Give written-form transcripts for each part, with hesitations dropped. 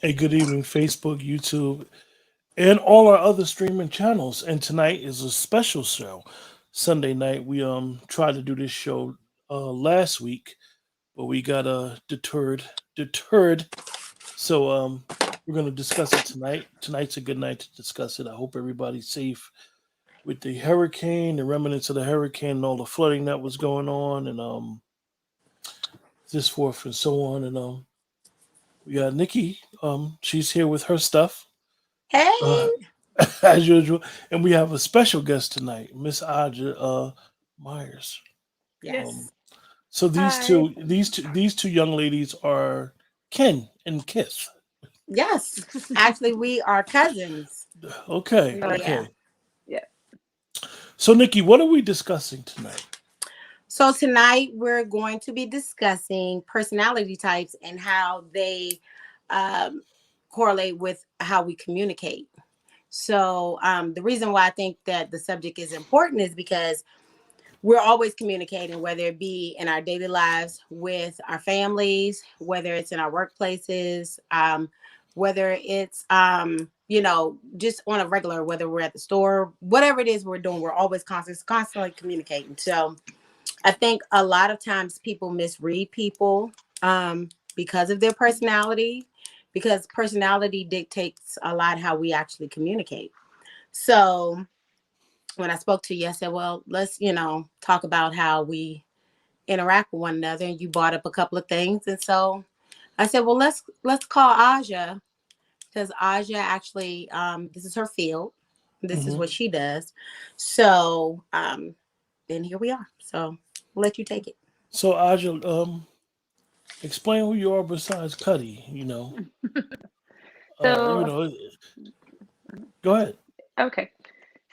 A good evening, Facebook, YouTube, and all our other streaming channels. And tonight is a special show. Sunday night, we tried to do this show last week, but we got deterred. So we're gonna discuss it tonight. Tonight's a good night to discuss it. I hope everybody's safe with the hurricane, the remnants of the hurricane, and all the flooding that was going on, and this forth and so on. And we got Nikki. She's here with her stuff. Uh, Hey. as usual. And we have a special guest tonight, Miss Aja Myers. Um, Yes. so Hi. these two young ladies are Ken and Kith. Yes. Actually, we are cousins. Okay, We So are. yeah. okay. Yeah. So Nikki, what are we discussing tonight? So tonight we're going to be discussing personality types and how they um, correlate with how we communicate. So the reason why I think that the subject is important is because we're always communicating, whether it be in our daily lives with our families, whether it's in our workplaces, whether it's just on a regular, whether we're at the store, whatever it is we're doing, we're always constantly communicating. So I think a lot of times people misread people because of their personality, because personality dictates a lot how we actually communicate. So when I spoke to you, I said, well, let's, talk about how we interact with one another. And you brought up a couple of things. And so I said, well, let's call Aja, because Aja actually, this is her field. This is Hmm. what she does. So then here we are. So we'll let you take it. So Aja, explain who you are besides Cuddy. So, You know, go ahead. okay.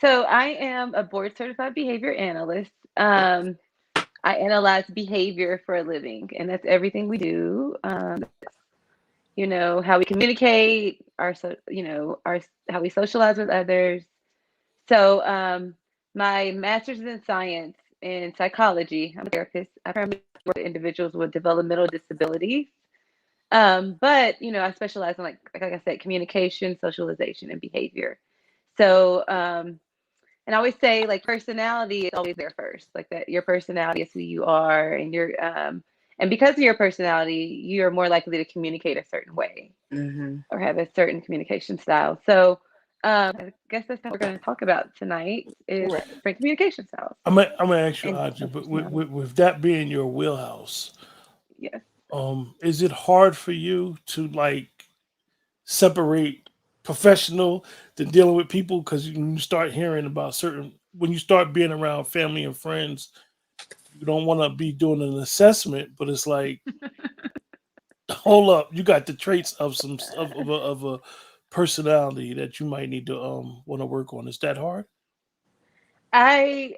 So I am a board certified behavior analyst. Um, I analyze behavior for a living, and that's everything we do. How we communicate, our how we socialize with others. So, my master's is in science and psychology. I'm a therapist. I primarily work with individuals with developmental disabilities. But I specialize in like I said, communication, socialization, and behavior. So, and I always say like personality is always there first. Like that, your personality is who you are, and because of your personality, you are more likely to communicate a certain way Mm-hmm. or have a certain communication style. So, I guess that's what we're going to talk about tonight is Right. different communication styles I'm gonna ask you, and Aja, of but personality. with that being your wheelhouse, Yes. is it hard for you to like separate professional than dealing with people because you start hearing about certain when you start being around family and friends, you don't want to be doing an assessment, but it's like, hold up, you got the traits of some of a personality that you might need to want to work on. Is that hard? I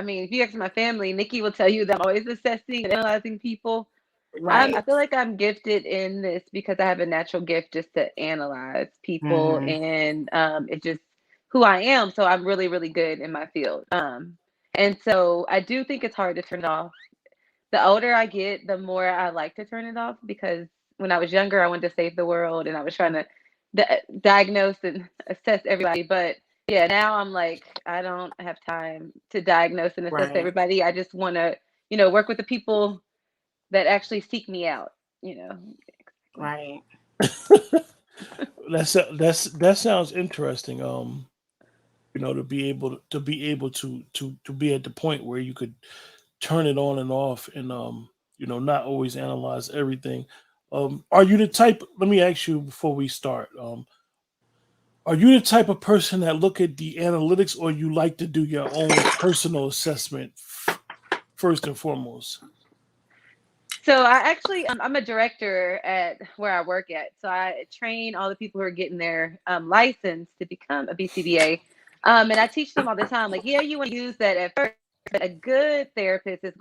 mean, if you ask my family, Nikki will tell you that I'm always assessing and analyzing people. I Right. feel like I'm gifted in this because I have a natural gift just to analyze people Mm-hmm. and it's just who I am. So I'm really, really good in my field. And so I do think it's hard to turn it off. The older I get, the more I like to turn it off because when I was younger, I wanted to save the world and I was trying to diagnose and assess everybody. But yeah, now I'm like, I don't have time to diagnose and assess Right. everybody. I just want to, work with the people that actually seek me out, you know. Right. That sounds interesting. To be to be at the point where you could turn it on and off and not always analyze everything. Are you the type? Let me ask you before we start. Are you the type of person that look at the analytics, or you like to do your own personal assessment first and foremost? So I actually, I'm a director at where I work at. So I train all the people who are getting their license to become a BCBA. And I teach them all the time, like, yeah, you want to use that at first, but a good therapist is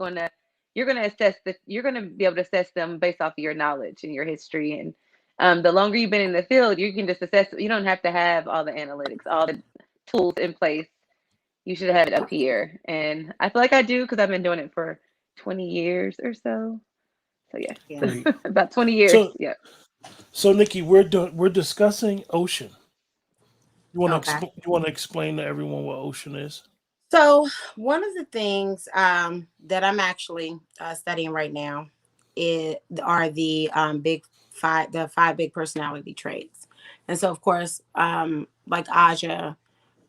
you're going to be able to assess them based off of your knowledge and your history. And the longer you've been in the field, you can just assess, you don't have to have all the analytics, all the tools in place. You should have it up here. And I feel like I do because I've been doing it for 20 years or so. So yes, Yeah. Great. about 20 years. So Yeah. So, Nikki, we're discussing ocean. Okay. You want to explain to everyone what ocean is? So one of the things that I'm actually studying right now are the the five big personality traits. And so, of course, like Aja,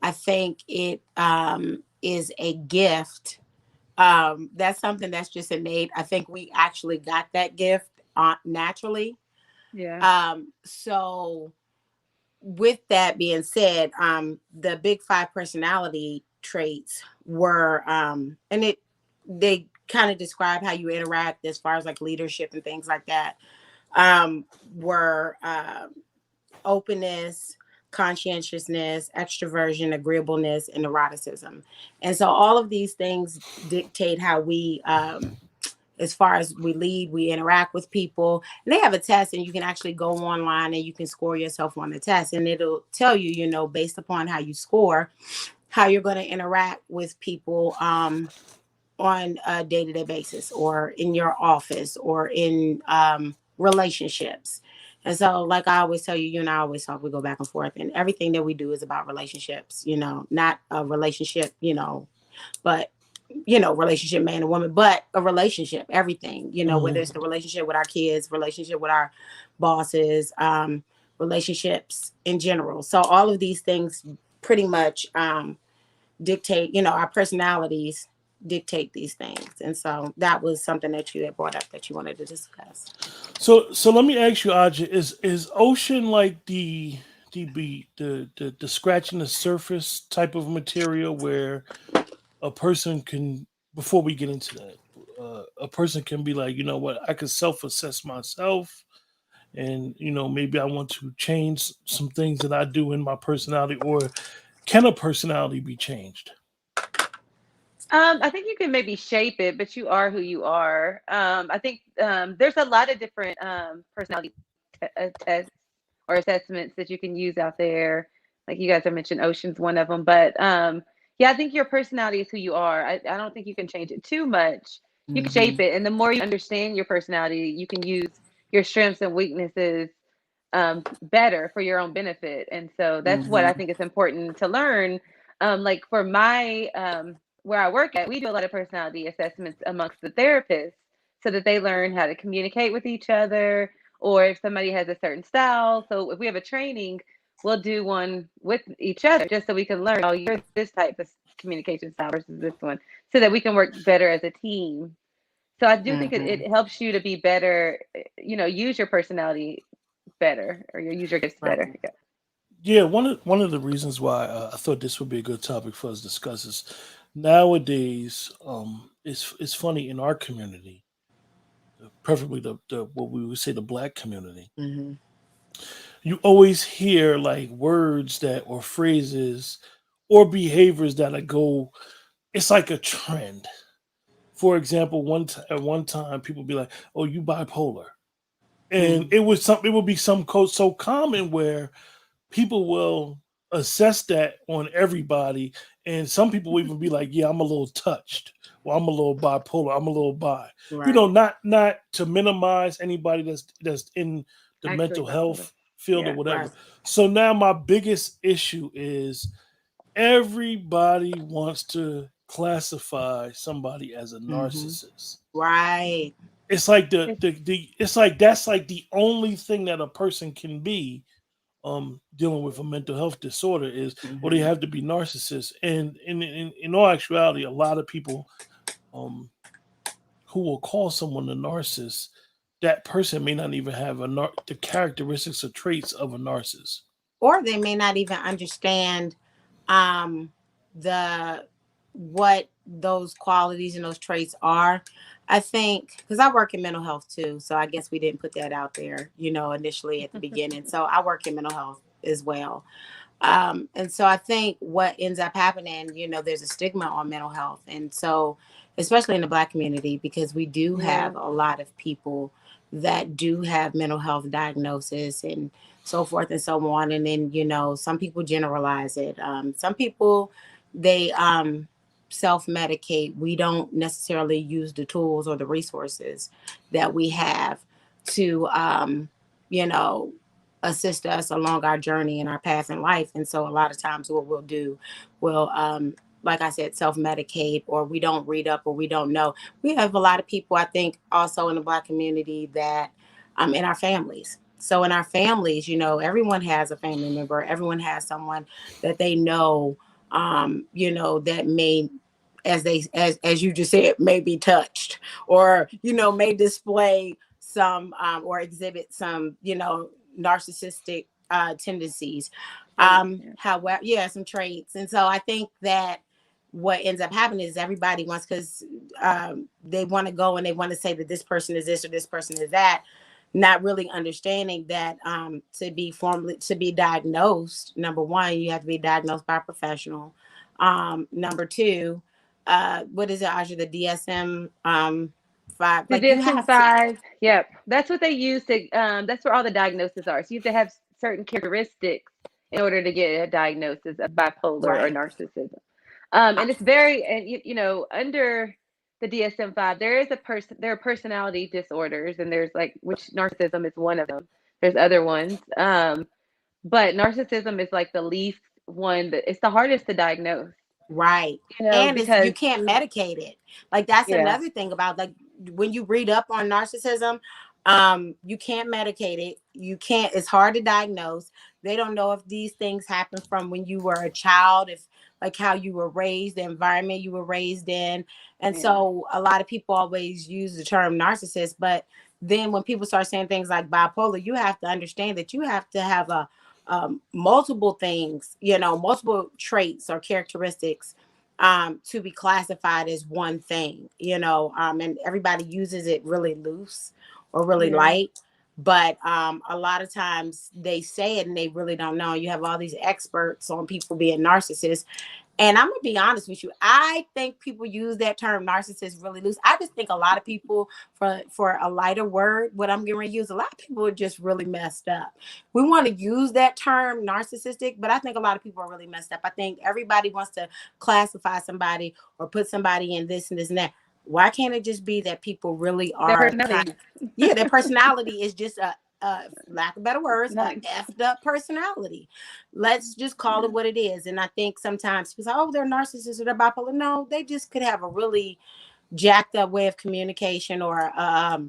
I think it is a gift. That's something that's just innate. I think we actually got that gift naturally. Yeah. So with that being said, the big five personality traits were, and they kind of describe how you interact as far as like leadership and things like that. Were openness, conscientiousness, extroversion, agreeableness, and neuroticism. And so all of these things dictate how we as far as we lead, we interact with people. And they have a test, and you can actually go online and you can score yourself on the test. And it'll tell you, based upon how you score, how you're going to interact with people on a day to day basis or in your office or in relationships. And so, like I always tell you, you and I always talk, we go back and forth, and everything that we do is about relationships, not a relationship, but relationship man and woman, but a relationship, everything, whether it's Hmm. the relationship with our kids, relationship with our bosses, relationships in general. So all of these things pretty much dictate, our personalities dictate these things. And so that was something that you had brought up that you wanted to discuss. So let me ask you, Aja, is ocean like the scratching the surface type of material where a person can, before we get into that, a person can be like, you know what, I can self assess myself, and maybe I want to change some things that I do in my personality, or can a personality be changed? I think you can maybe shape it, but you are who you are. I think there's a lot of different personality tests or assessments that you can use out there. Like you guys have mentioned, Ocean's one of them. But yeah, I think your personality is who you are. I don't think you can change it too much. You can shape Mm-hmm. it. And the more you understand your personality, you can use your strengths and weaknesses better for your own benefit. And so that's what I Mm-hmm. think is important to learn. Like for my where I work at, we do a lot of personality assessments amongst the therapists so that they learn how to communicate with each other, or if somebody has a certain style. So if we have a training, we'll do one with each other just so we can learn, oh, you're this type of communication style versus this one, so that we can work better as a team. So I do think Mm-hmm. it helps you to be better, use your personality better, or you use your gifts better. Right. Yeah. Yeah, one of the reasons why I thought this would be a good topic for us to discuss is nowadays, it's funny in our community, preferably the what we would say the black community. Mm-hmm. You always hear like words that or phrases or behaviors that go. It's like a trend. For example, at one time, people be like, "Oh, you bipolar," and Mm-hmm. it would be some code so common where people will assess that on everybody, and some people will even be like, "Yeah, I'm a little touched, or I'm a little bipolar, I'm a little bi." Right. Not to minimize anybody that's in the Actually, mental bipolar. health field or Yeah. whatever. Right. So now my biggest issue is everybody wants to classify somebody as a Mm-hmm. narcissist. Right. It's like It's, it's like that's like the only thing that a person can be dealing with a mental health disorder is, or they Mm-hmm. have to be narcissists. And in all actuality, a lot of people um who will call someone a narcissist, that person may not even have the characteristics or traits of a narcissist. Or they may not even understand um the what those qualities and those traits are. I think because I work in mental health too, so I guess we didn't put that out there, initially at the beginning. So I work in mental health as well. And so I think what ends up happening, there's a stigma on mental health. And so, especially in the Black community, because we do yeah. have a lot of people that do have mental health diagnosis and so forth and so on. And then, some people generalize it. Some people, they self medicate. We don't necessarily use the tools or the resources that we have to you know, assist us along our journey and our path in life. And so a lot of times what we'll do, we'll like I said, self-medicate, or we don't read up, or we don't know. We have a lot of people, I think, also in the Black community that in our families. So in our families, everyone has a family member, everyone has someone that they know, that may, as you just said, may be touched, or may display some or exhibit some narcissistic tendencies. Traits, yeah. However, yeah, some traits. And so I think that what ends up happening is everybody wants, because they want to go and they want to say that this person is this or this person is that, not really understanding that to be diagnosed, number one, you have to be diagnosed by a professional. Number two, what is it, Aja, the DSM five, The like you have to. DSM-5, yep, that's what they use to. That's where all the diagnoses are. So you have to have certain characteristics in order to get a diagnosis of bipolar or Right. narcissism. And it's very, and under the DSM-5, there are personality disorders, and there's like, which narcissism is one of them. There's other ones, but narcissism is like the least one that it's the hardest to diagnose. Right. And you Because can't medicate it. Like that's yeah, another thing about, like, when you read up on narcissism, you can't medicate it. You can't, it's hard to diagnose. They don't know if these things happen from when you were a child, if like how you were raised, the environment you were raised in. And yeah, so a lot of people always use the term narcissist, but then when people start saying things like bipolar, you have to understand that you have to have a multiple things, multiple traits or characteristics to be classified as one thing, and everybody uses it really loose or really yeah. light. But a lot of times they say it and they really don't know. You have all these experts on people being narcissists, and I'm gonna be honest with you. I think people use that term narcissist really loose. I just think a lot of people, for a lighter word, what I'm going to use, a lot of people are just really messed up. We want to use that term narcissistic, but I think a lot of people are really messed up. I think everybody wants to classify somebody or put somebody in this and this and that. Why can't it just be that people really Their are kind personality, of, yeah, their personality is just lack of better words, a not effed up personality. Let's just call yeah, it what it is. And I think sometimes people say, oh, they're narcissists or they're bipolar. No, they just could have a really jacked up way of communication, or a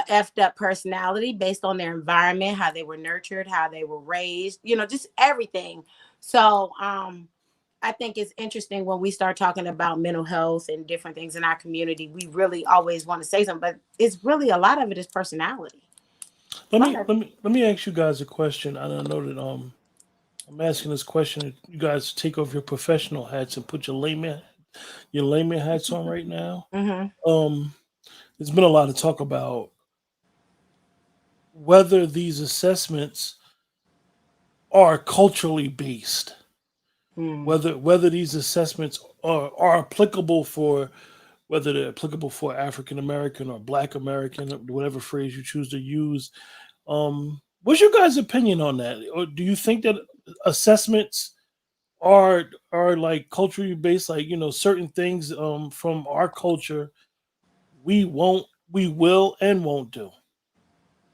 effed up personality based on their environment, how they were nurtured, how they were raised, just everything. So I think it's interesting when we start talking about mental health and different things in our community. We really always want to say something, but it's really, a lot of it is personality. A Let lot me of let me let me ask you guys a question. And I know that I'm asking this question. You guys take off your professional hats and put your layman hats on right now. it. Hmm. Um, there's been a lot of talk about whether these assessments are culturally based, Mm. whether these assessments are applicable for, whether they're applicable for African American or Black American, whatever phrase you choose to use. What's your guys' opinion on that? Or do you think that assessments are like culturally based, like certain things from our culture we will and won't do?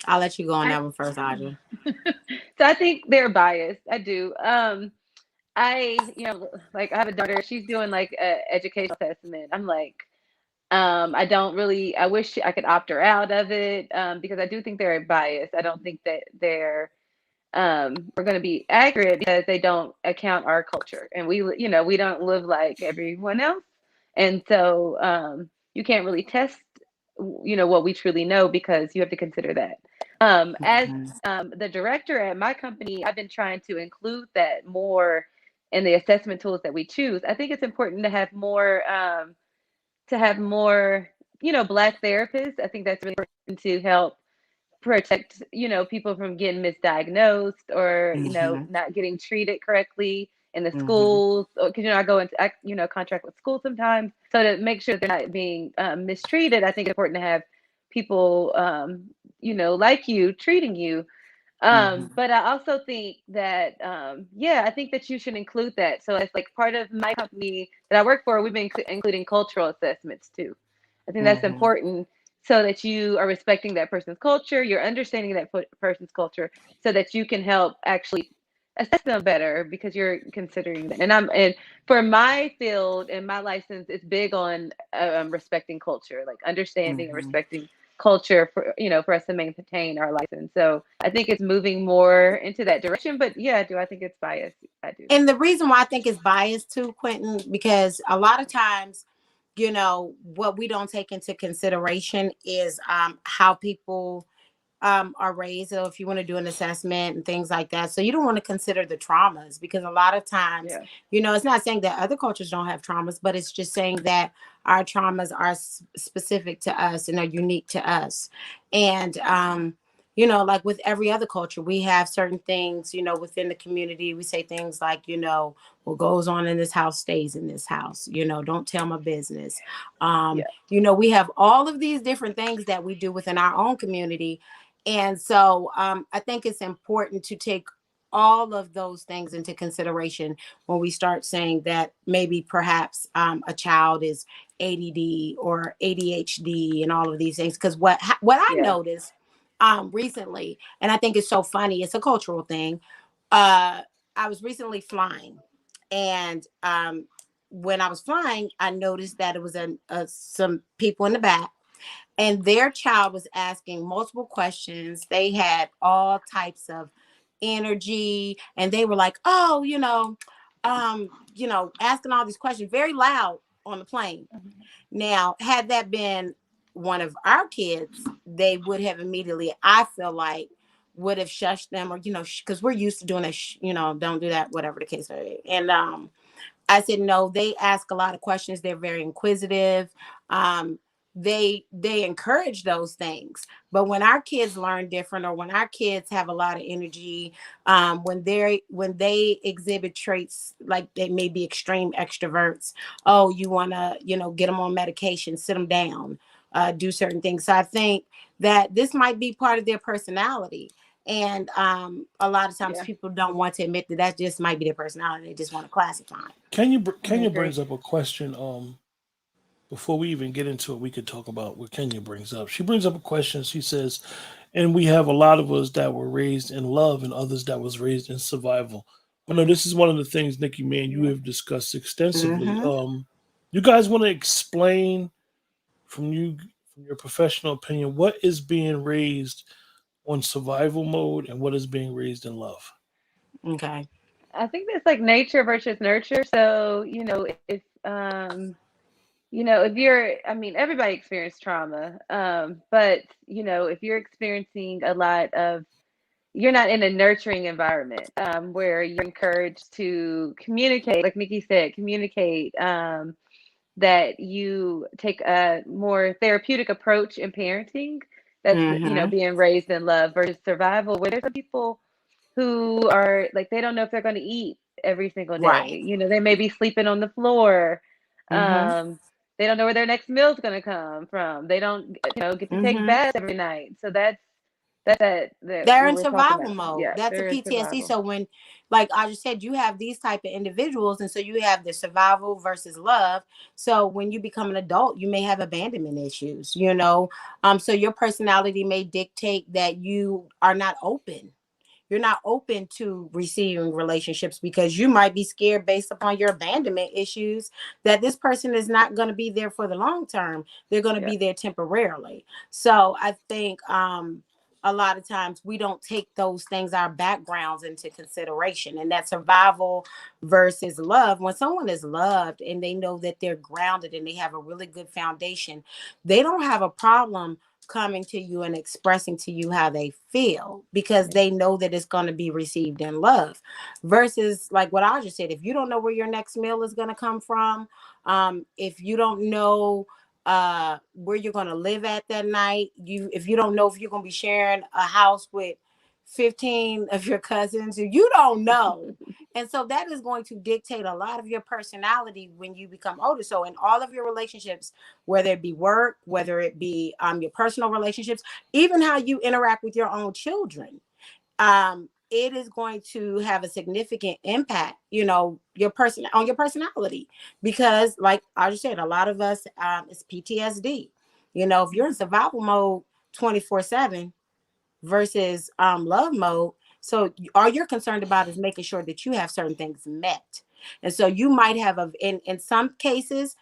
I'll let you go on I, that one first, Audrey. so I think they're biased. I do. Like I have a daughter. She's doing like a educational assessment. I'm like, I don't really. I wish I could opt her out of it because I do think they're biased. I don't think that they're we're going to be accurate because they don't account our culture, and we don't live like everyone else, and so you can't really test what we truly know because you have to consider that. As Mhm. the director at my company, I've been trying to include that more in the assessment tools that we choose. I think it's important to have more Black therapists. I think that's really important to help protect people from getting misdiagnosed or Mhm. not getting treated correctly in the Mhm. schools, because I go into contract with schools sometimes, so to make sure they're not being mistreated. I think it's important to have people like you treating you. Mhm. But I also think that yeah, I think that you should include that. So it's like part of my company that I work for, we've been including cultural assessments too. I think that's Mhm. important so that you are respecting that person's culture, you're understanding that person's culture, so that you can help actually assess them better because you're considering that. And for my field and my license, it's big on respecting culture, like understanding and Mhm. respecting culture for for us to maintain our license. So I think it's moving more into that direction. But yeah, do I think it's biased? I do. And the reason why I think it's biased too, Quentin, because a lot of times, what we don't take into consideration is how people are raised. So if you want to do an assessment and things like that, so you don't want to consider the traumas, because a lot of times, Yeah. it's not saying that other cultures don't have traumas, but it's just saying that our traumas are specific to us and are unique to us. And like with every other culture, we have certain things, within the community. We say things like, what goes on in this house stays in this house. Don't tell my business. Yeah. We have all of these different things that we do within our own community. And so I think it's important to take all of those things into consideration when we start saying that maybe perhaps a child is ADD or ADHD and all of these things. Because what I Yeah. noticed recently, and I think it's so funny, it's a cultural thing. I was recently flying, and when I was flying, I noticed that it was some people in the back, and their child was asking multiple questions. They had all types of energy, and they were like, "Oh, asking all these questions very loud on the plane." Now, had that been one of our kids, they would have immediately, I feel like, would have shushed them, or because we're used to doing that, don't do that, whatever the case may be. And I said, no, they ask a lot of questions. They're very inquisitive. Um, they encourage those things. But when our kids learn different, or when our kids have a lot of energy, when they exhibit traits like they may be extreme extroverts, oh, you want to, get them on medication, sit them down, do certain things. So I think that this might be part of their personality. And a lot of times Yeah. people don't want to admit that that just might be their personality. They just want to classify it. I Kenya agree. brings up a question. Before we even get into it, we could talk about what Kenya brings up. She brings up a question. She says, and we have a lot of us that were raised in love and others that was raised in survival. I know this is one of the things, Nikki, man, you Yeah. have discussed extensively. Mm-hmm. You guys want to explain from your professional opinion, what is being raised on survival mode and what is being raised in love? Okay. I think it's like nature versus nurture. So, if if you're, I mean, everybody experienced trauma. But, if you're experiencing a lot of, you're not in a nurturing environment where you're encouraged to communicate, like Nikki said, communicate, that you take a more therapeutic approach in parenting. That's, Mm-hmm. being raised in love versus survival, where there's some people who are like, they don't know if they're going to eat every single day. Right. They may be sleeping on the floor. Mm-hmm. Um, they don't know where their next meal is going to come from. They don't, get to take Mm-hmm. baths every night. So that's that They're what in we're talking survival about. mode. Yeah, That's a they're in PTSD. survival. So when, like I just said, you have these type of individuals, and so you have the survival versus love. So when you become an adult, you may have abandonment issues. So your personality may dictate that you are not open. You're not open to receiving relationships because you might be scared, based upon your abandonment issues, that this person is not going to be there for the long term. They're going to Yeah, be there temporarily. So I think a lot of times we don't take those things, our backgrounds, into consideration. And that survival versus love, when someone is loved and they know that they're grounded and they have a really good foundation, they don't have a problem coming to you and expressing to you how they feel, because yeah, they know that it's going to be received in love. Versus, like what I just said, if you don't know where your next meal is going to come from, if you don't know where you're going to live at that night, if you don't know if you're going to be sharing a house with 15 of your cousins, you don't know. And so that is going to dictate a lot of your personality when you become older. So in all of your relationships, whether it be work, whether it be your personal relationships, even how you interact with your own children, it is going to have a significant impact, your person on your personality. Because like I just said, a lot of us, it's PTSD. If you're in survival mode 24/7 versus love mode, so all you're concerned about is making sure that you have certain things met. And so you might have in some cases,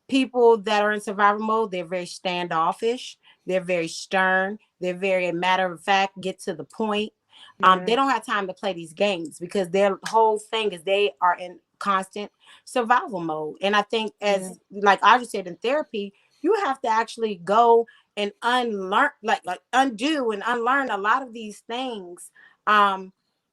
people that are in survival mode, they're very standoffish, they're very stern, they're very matter of fact, get to the point. They Yeah. don't have time to play these games because their whole thing is they are in constant survival mode. And I think, Yeah. as like I just said, in therapy, you have to actually go and unlearn, like undo and unlearn a lot of these things,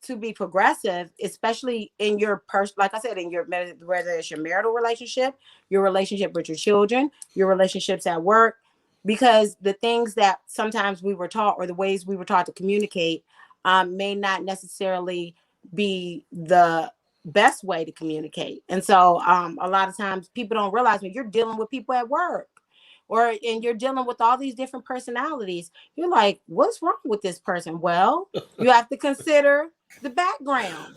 to be progressive, especially in your like I said, in your, whether it's your marital relationship, your relationship with your children, your relationships at work, because the things that sometimes we were taught, or the ways we were taught to communicate, may not necessarily be the best way to communicate. And so a lot of times people don't realize, when you're dealing with people at work, and you're dealing with all these different personalities, you're like, what's wrong with this person? Well, you have to consider the background.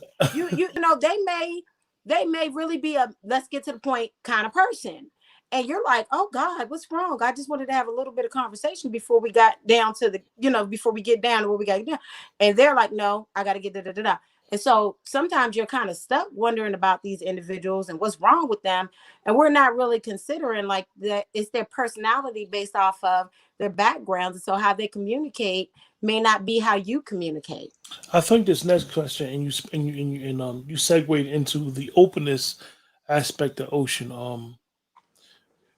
They may really be a let's get to the point kind of person. And you're like, oh God, what's wrong? I just wanted to have a little bit of conversation before we got down to before we get down to where we got to get. And they're like, no, I got to get da da da da. And so sometimes you're kind of stuck wondering about these individuals and what's wrong with them. And we're not really considering like that it's their personality based off of their backgrounds. And so how they communicate may not be how you communicate. I think this next question, and you segued into the openness aspect of Ocean.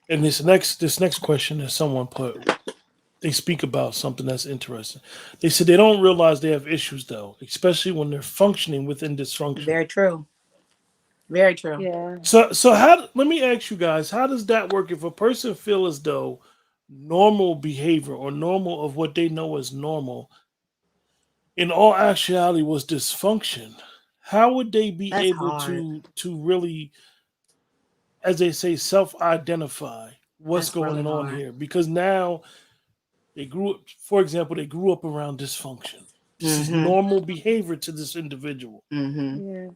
And this next question that someone put, they speak about something that's interesting. They said they don't realize they have issues though, especially when they're functioning within dysfunction. Very true. Very true. Yeah. So how? Let me ask you guys, how does that work? If a person feel as though normal behavior or normal of what they know as normal, in all actuality was dysfunction, how would they be That's able hard. to really, as they say, self-identify what's That's really going on hard. here? Because now they grew up, for example, they grew up around dysfunction. This is Mm-hmm. normal behavior to this individual. Mm-hmm. Yeah.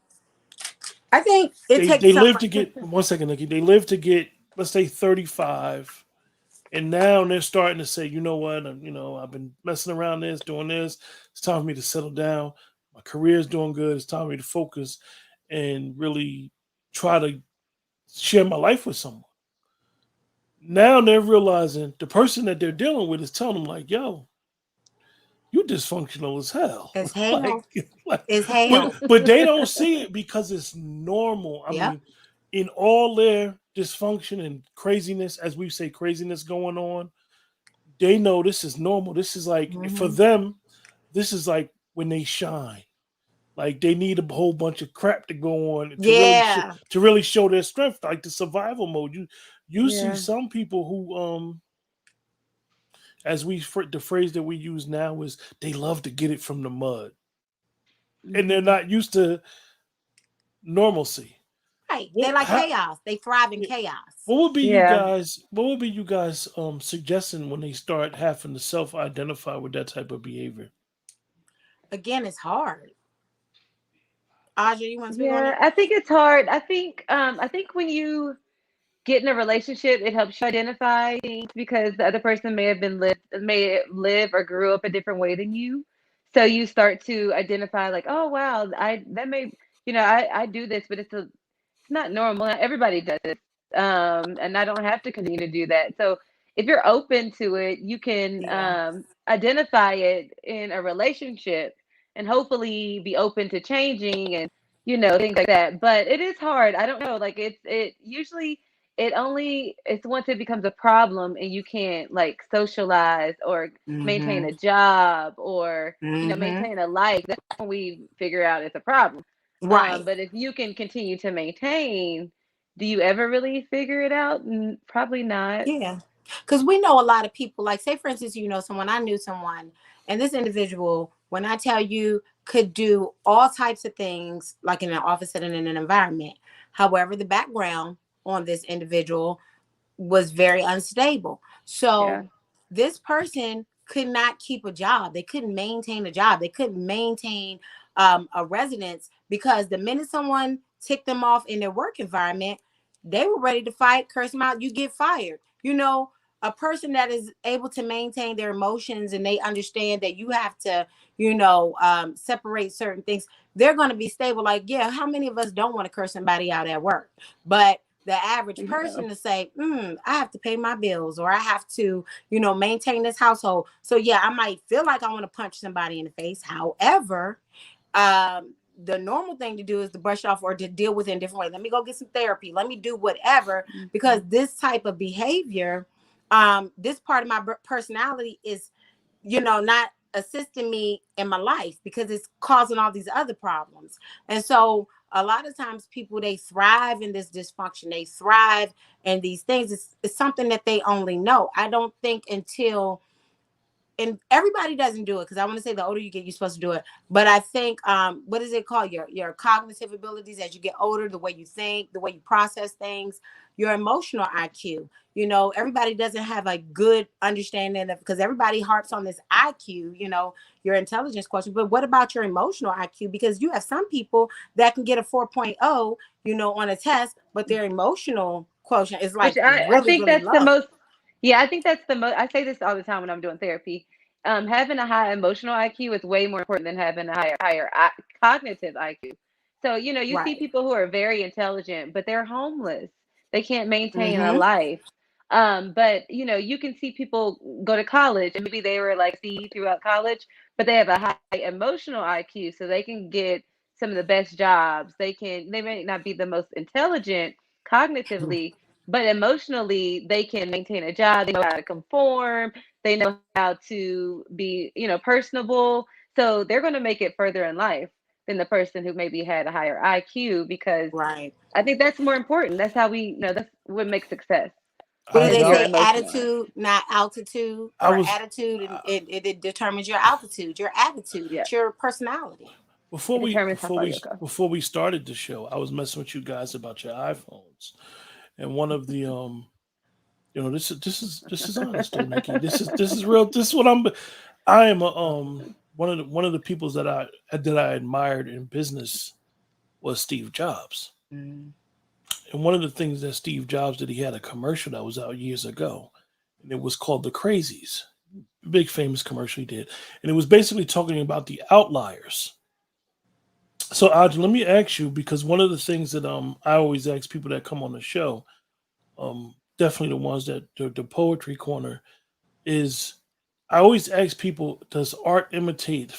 I think it They takes some. live to get 1 second, Nikki. They live to get, let's say, 35, and now they're starting to say, you know what, I've been messing around this, doing this. It's time for me to settle down. My career is doing good. It's time for me to focus and really try to share my life with someone. Now they're realizing the person that they're dealing with is telling them like, "Yo, you dysfunctional as hell." It's like, hell. like, It's but hell. but they don't see it because it's normal. I Yep. mean, in all their dysfunction and craziness, as we say, craziness going on, they know this is normal. This is like, for Mm-hmm. them, this is like when they shine. Like they need a whole bunch of crap to go on Yeah. to really show their strength, like the survival mode. You see Yeah. some people who as the phrase that we use now is they love to get it from the mud, and they're Hmm. not used to normalcy. Right. They What like how, chaos. They thrive in chaos. what would be you Yeah. guys? What would be you guys suggesting when they start having to self-identify with that type of behavior? Again, it's hard. Aja, you want to speak on Yeah. it? I think it's hard. I think when you get in a relationship, it helps you identify things because the other person may live or grew up a different way than you. So you start to identify like, oh wow, I that may I do this, but it's not normal. Not everybody does it. And I don't have to continue to do that. So if you're open to it, you can Yeah. identify it in a relationship and hopefully be open to changing and things like that. But it is hard. I don't know. Like it usually it's once it becomes a problem and you can't like socialize or maintain Mm-hmm. a job or Mm-hmm. maintain a life. That's when we figure out it's a problem. Right. But if you can continue to maintain, do you ever really figure it out? Probably not. Yeah. Because we know a lot of people, like, say, for instance, someone, I knew someone, and this individual, when I tell you, could do all types of things, like in an office setting, in an environment. However, the background on this individual was very unstable. Yeah. So this person could not keep a job. They couldn't maintain a job. They couldn't maintain a residence, because the minute someone ticked them off in their work environment, they were ready to fight, curse them out. You get fired. a person that is able to maintain their emotions and they understand that you have to, separate certain things, they're going to be stable. Like, yeah, how many of us don't want to curse somebody out at work? But the average person to say, I have to pay my bills, or I have to, maintain this household. So yeah, I might feel like I want to punch somebody in the face. However, the normal thing to do is to brush off or to deal with it in a different way. Let me go get some therapy. Let me do whatever, because this type of behavior, this part of my personality is, not assisting me in my life, because it's causing all these other problems. And so a lot of times people, they thrive in this dysfunction. They thrive in these things. It's something that they only know. I don't think until, and everybody doesn't do it, because I want to say the older you get, you're supposed to do it. But I think, what is it called? Your cognitive abilities as you get older, the way you think, the way you process things, your emotional IQ. Everybody doesn't have a good understanding of, because everybody harps on this IQ, your intelligence question. But what about your emotional IQ? Because you have some people that can get a 4.0, on a test, but their emotional quotient is like Which I really, think really that's the low. most. Yeah, I think that's the most. I say this all the time when I'm doing therapy. Having a high emotional IQ is way more important than having a higher cognitive IQ. So you see Right. people who are very intelligent, but they're homeless. They can't maintain a Mm-hmm. life. But you can see people go to college and maybe they were like C throughout college, but they have a high emotional IQ, so they can get some of the best jobs. They may not be the most intelligent cognitively, but emotionally they can maintain a job. They know how to conform. They know how to be, personable. So they're going to make it further in life than the person who maybe had a higher IQ, because Right. I think that's more important. That's how that's what makes success, What do I is they your say? emotional IQ. Attitude, not altitude, I or was attitude, and it determines your altitude, your attitude. Yeah, It's your personality. it determines how far you'll go. before we started the show, I was messing with you guys about your iPhones, and one of the this is honest though, Nikki. This is real. This is what I am a one of the peoples that I admired in business was Steve Jobs. Mm. And one of the things that Steve Jobs did, he had a commercial that was out years ago, and it was called The Crazies. Big famous commercial he did, and it was basically talking about the outliers. So, Aj, let me ask you, because one of the things that I always ask people that come on the show, definitely the ones that the poetry corner is, I always ask people, does art imitate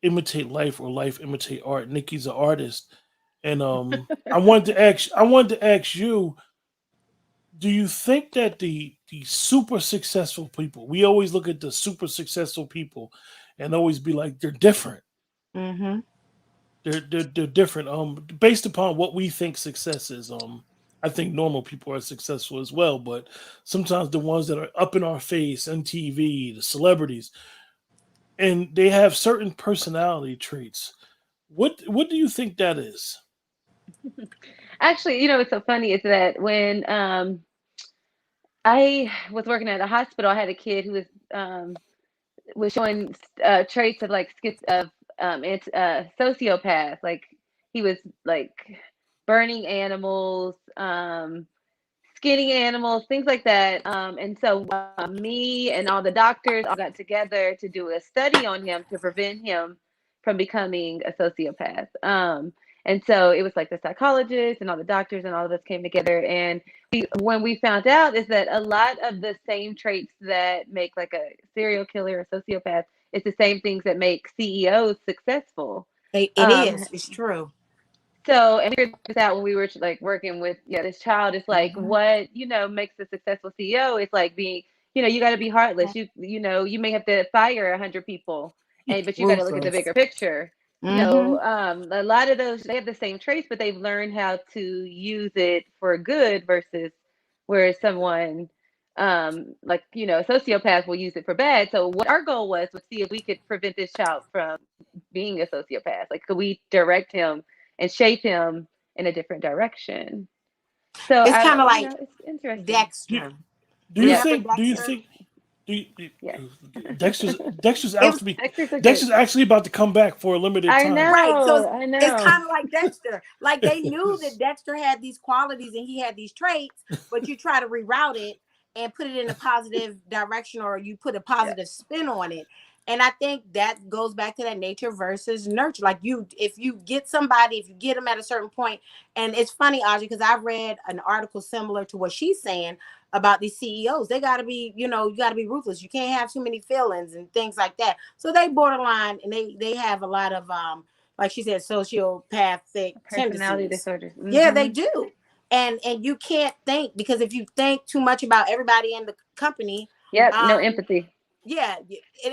life, or life imitate art? Nikki's an artist, and I wanted to ask you, do you think that the super successful people, we always look at the super successful people and always be like, they're different. Mm-hmm. They're different. Based upon what we think success is. I think normal people are successful as well, but sometimes the ones that are up in our face on TV, the celebrities, and they have certain personality traits. What do you think that is? Actually, what's so funny is that when I was working at a hospital, I had a kid who was showing traits of like sociopath. Like he was like burning animals, skinning animals, things like that. And so me and all the doctors all got together to do a study on him to prevent him from becoming a sociopath. And so it was like the psychologist and all the doctors and all of us came together. And when we found out is that a lot of the same traits that make like a serial killer or sociopath, it's the same things that make CEOs successful. It Um, is. It's true. so, and we figured this out when we were like working with this child. It's like Mm-hmm. what makes a successful CEO. It's like being, you got to be heartless. You may have to fire 100 people, and but you got to look at the Ruthless. bigger picture. Mm-hmm. A lot of those they have the same traits, but they've learned how to use it for good versus where someone like a sociopath will use it for bad. So what our goal was see if we could prevent this child from being a sociopath. Like could we direct him and shape him in a different direction? So It's kind of like it's interesting. Do, Dexter. do you Yeah, Remember think? Do you Dexter? think? yeah. Dexter's It out was to be Actors are great. Dexter's actually about to come back for a limited I time. right. So know. I it's know. kind of like Dexter. Like they knew that Dexter had these qualities and he had these traits, but you try to reroute it and put it in a positive direction, or you put a positive spin on it. And I think that goes back to that nature versus nurture. Like if you get somebody, if you get them at a certain point, and it's funny, Audrey, because I read an article similar to what she's saying about these CEOs. They got to be, you got to be ruthless. You can't have too many feelings and things like that. So they borderline, and they have a lot of like she said, sociopathic Personality tendencies. disorders. Yeah, they do. And you can't think, because if you think too much about everybody in the company, Yep, no empathy. yeah,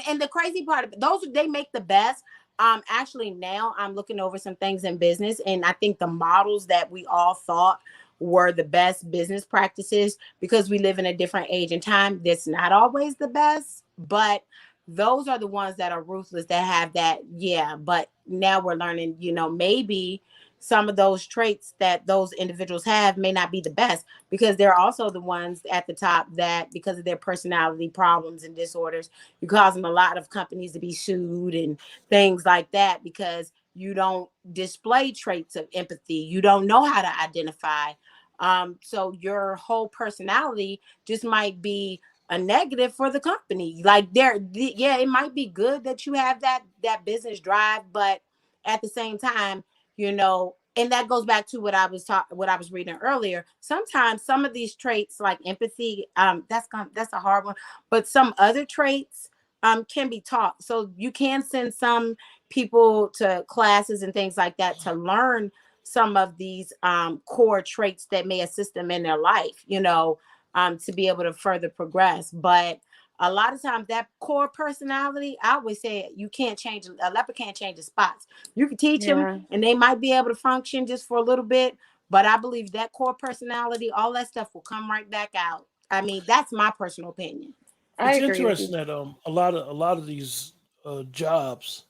and the crazy part of it, those, they make the best. Actually, now I'm looking over some things in business, and I think the models that we all thought were the best business practices, because we live in a different age and time, that's not always the best, but those are the ones that are ruthless, that have that. Yeah, but now we're learning, maybe some of those traits that those individuals have may not be the best, because they're also the ones at the top that, because of their personality problems and disorders, you cause them a lot of companies to be sued and things like that, because you don't display traits of empathy, you don't know how to identify. So your whole personality just might be a negative for the company. Like, yeah, it might be good that you have that business drive, but at the same time, and that goes back to what I was reading earlier. Sometimes some of these traits, like empathy, that's a hard one, but some other traits can be taught. So you can send some people to classes and things like that to learn some of these core traits that may assist them in their life, to be able to further progress. But a lot of times that core personality, I always say, you can't change, a leopard can't change the spots. You can teach them and they might be able to function just for a little bit, but I believe that core personality, all that stuff will come right back out. I mean, that's my personal opinion. I It's agree with interesting you. that a lot of these jobs,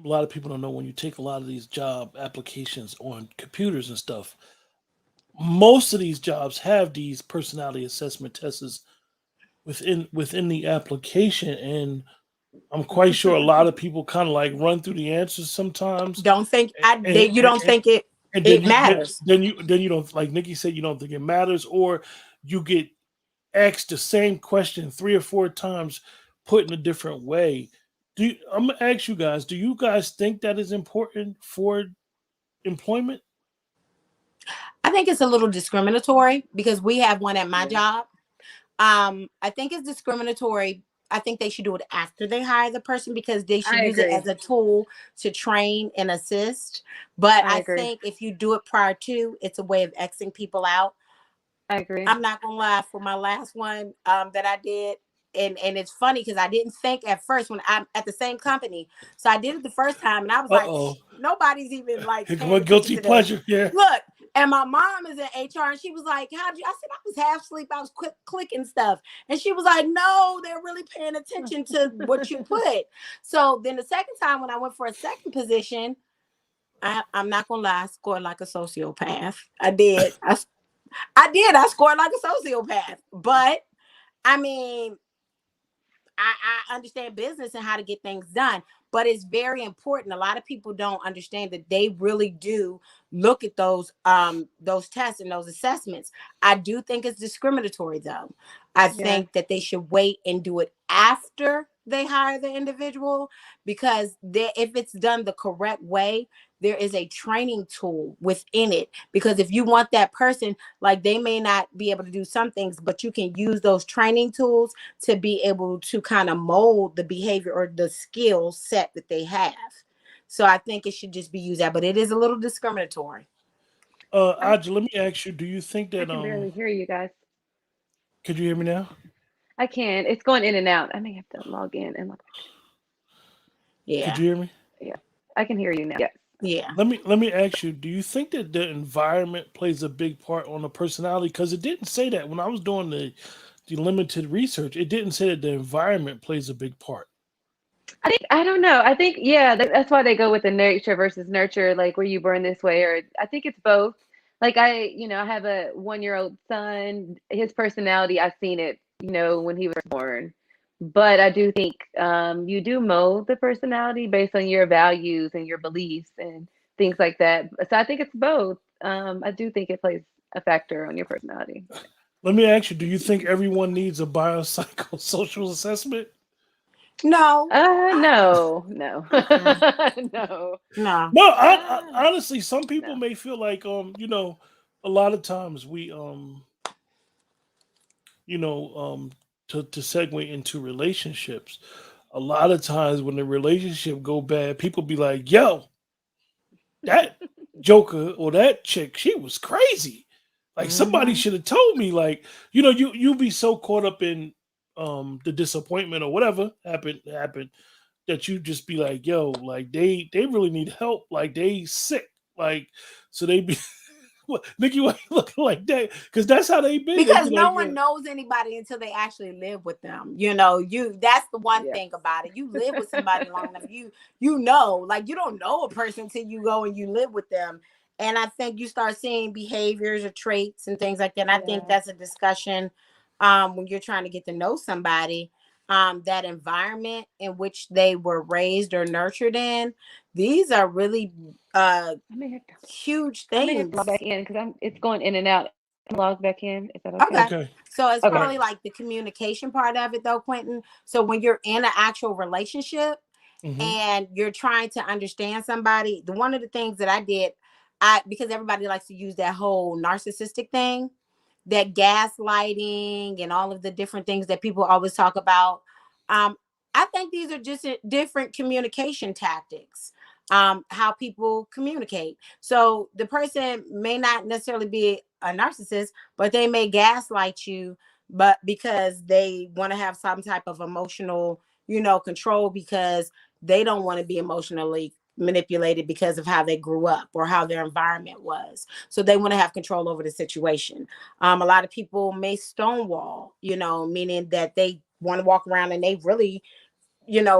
a lot of people don't know, when you take a lot of these job applications on computers and stuff, most of these jobs have these personality assessment tests within the application, and I'm quite sure a lot of people kind of like run through the answers sometimes, Don't think and you don't think and then it you then, matters. then you then you don't, like Nikki said, you don't think it matters, or you get asked the same question 3 or 4 times, put in a different way. I'm gonna ask you guys, do you guys think that is important for employment? I think it's a little discriminatory, because we have one at my Yeah, job. I think it's discriminatory. I think they should do it after they hire the person, because they should I use it agree. as a tool to train and assist. But I I agree. think if you do it prior to, it's a way of Xing people out. I agree. I'm not gonna lie, for my last one that I did, and it's funny because I didn't think at first, when I'm at the same company. So I did it the first time, and I was Uh like, oh, nobody's even like here come paying a attention guilty to this. pleasure. Yeah. Look, and my mom is in HR, and she was like, "How'd you?" I said, "I was half asleep. I was clicking stuff," and she was like, "No, they're really paying attention to what you put." So then the second time, when I went for a second position, I'm not gonna lie, I scored like a sociopath. I did. I did. I scored like a sociopath. But I mean, I understand business and how to get things done, but it's very important. A lot of people don't understand that they really do look at those tests and those assessments. I do think it's discriminatory, though. I Yeah. think that they should wait and do it after they hire the individual, because if it's done the correct way, there is a training tool within it. Because if you want that person, like, they may not be able to do some things, but you can use those training tools to be able to kind of mold the behavior or the skill set that they have. So I think it should just be used that, but it is a little discriminatory. I Audrey, let me ask you, do you think I that can barely hear you guys. could you hear me now? I can. It's going in and out. I may have to log in and log back Could Yeah. you hear me? in. Yeah. I can hear you now. Yes. Yeah. Let me ask you, do you think that the environment plays a big part on the personality? Because it didn't say that when I was doing the limited research. It didn't say that the environment plays a big part. I don't know. I think yeah, that's why they go with the nature versus nurture, like were you born this way, or I think it's both. Like I have a 1-year-old son. His personality, I've seen it, when he was born. But I do think you do mold the personality based on your values and your beliefs and things like that. So I think it's both. I do think it plays a factor on your personality. Let me ask you: do you think everyone needs a biopsychosocial assessment? No. No, no, Mm-mm. no, No. No, uh, honestly, some people no. may feel like a lot of times we you know to segue into relationships. A lot of times when the relationship go bad, people be like, "Yo, that joker or that chick, she was crazy. Like somebody Mm-hmm. should have told me." Like, you be so caught up in the disappointment or whatever happened that you just be like, "Yo, like they really need help. Like they sick. Like so they be what, Nikki, why you looking like that? Because that's how they been. They Because be no like, one knows anybody until they actually live with them. You know, that's the one Yes. thing about it. You live with somebody long enough, you know, like you don't know a person till you go and you live with them. And I think you start seeing behaviors or traits and things like that. And I think Yeah. that's a discussion when you're trying to get to know somebody. That environment in which they were raised or nurtured in, these are really I may have to. huge I may have to log things. back in because it's going in and out. I'm logged back in. Is that okay? Okay. okay, So it's Okay. probably right, like the communication part of it though, Quentin. So when you're in an actual relationship hmm and you're trying to understand somebody, the one of the things that I did, I because everybody likes to use that whole narcissistic thing, that gaslighting and all of the different things that people always talk about. Um, I think these are just different communication tactics. How people communicate. So the person may not necessarily be a narcissist, but they may gaslight you, but because they want to have some type of emotional, control because they don't want to be emotionally manipulated because of how they grew up or how their environment was. So they want to have control over the situation. A lot of people may stonewall, meaning that they want to walk around and they really,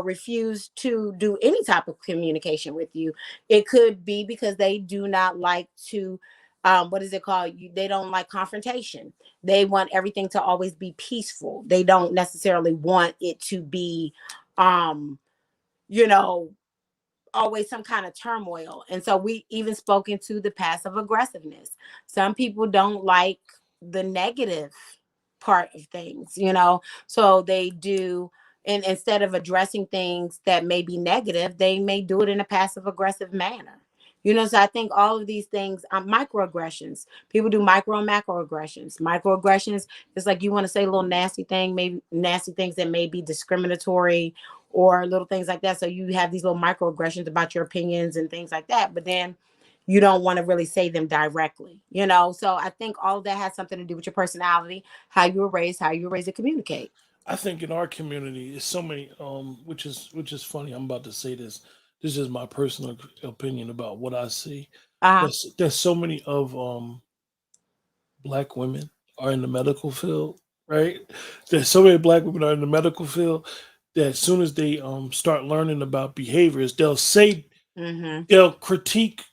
refuse to do any type of communication with you. It could be because they do not like to, what is it called? They don't like confrontation. They want everything to always be peaceful. They don't necessarily want it to be, um, you know, always some kind of turmoil. And so we even spoken to the passive aggressiveness. Some people don't like the negative part of things, so they do. And instead of addressing things that may be negative, they may do it in a passive aggressive manner. So I think all of these things, microaggressions, people do micro and macroaggressions. Microaggressions is like you want to say a little nasty thing, maybe nasty things that may be discriminatory or little things like that. So you have these little microaggressions about your opinions and things like that, but then you don't want to really say them directly, So I think all of that has something to do with your personality, how you were raised to communicate. I think in our community, there's so many, which is funny. I'm about to say this. This is my personal opinion about what I see. Uh-huh. There's so many of black women are in the medical field, right? There's so many black women are in the medical field that as soon as they start learning about behaviors, Mm-hmm. they'll critique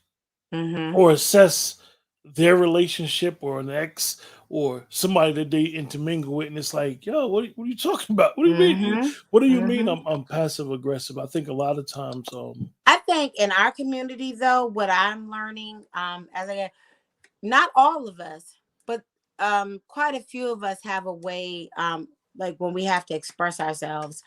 Mm-hmm. or assess their relationship or an ex or somebody that they intermingle with, and it's like, yo, what are you talking about? What do you mean? Mm-hmm. What do you mean? Mm-hmm. I'm passive aggressive. I think a lot of times, I think in our community though, what I'm learning, as I get, not all of us, but quite a few of us have a way, like when we have to express ourselves,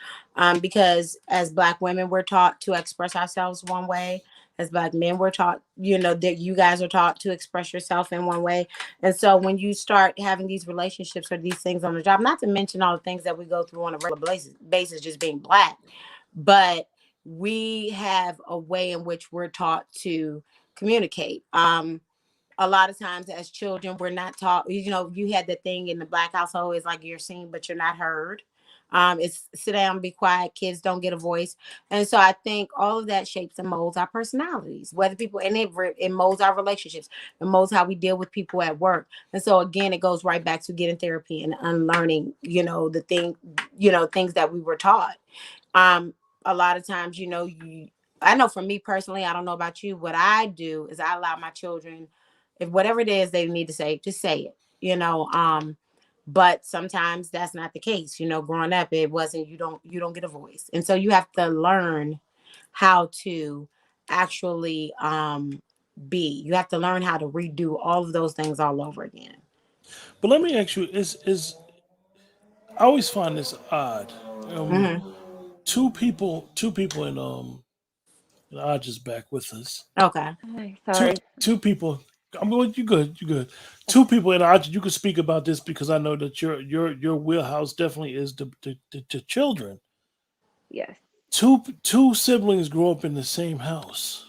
because as black women we're taught to express ourselves one way, as black men we're taught, that you guys are taught to express yourself in one way. And so when you start having these relationships or these things on the job, not to mention all the things that we go through on a regular basis just being black, but we have a way in which we're taught to communicate. A lot of times as children we're not taught, you had the thing in the black household, is like you're seen but you're not heard. It's sit down, be quiet, kids don't get a voice. And so I think all of that shapes and molds our personalities, whether people, and it molds our relationships, it molds how we deal with people at work. And so again, it goes right back to getting therapy and unlearning, the thing, things that we were taught. um a lot of times, I know for me personally, I don't know about you, what I do is I allow my children, if whatever it is they need to say, just say it, but sometimes that's not the case. Growing up, it wasn't, you don't get a voice, and so you have to learn how to actually be, you have to learn how to redo all of those things all over again. But let me ask you: is I always find this odd. Um, Hmm. two people and Aj is back with us. Okay. Hi, Two sorry. two people. I'm going. You good? You good? Two people and Aj. You can speak about this because I know that your wheelhouse definitely is the children. Yes. Two siblings grow up in the same house.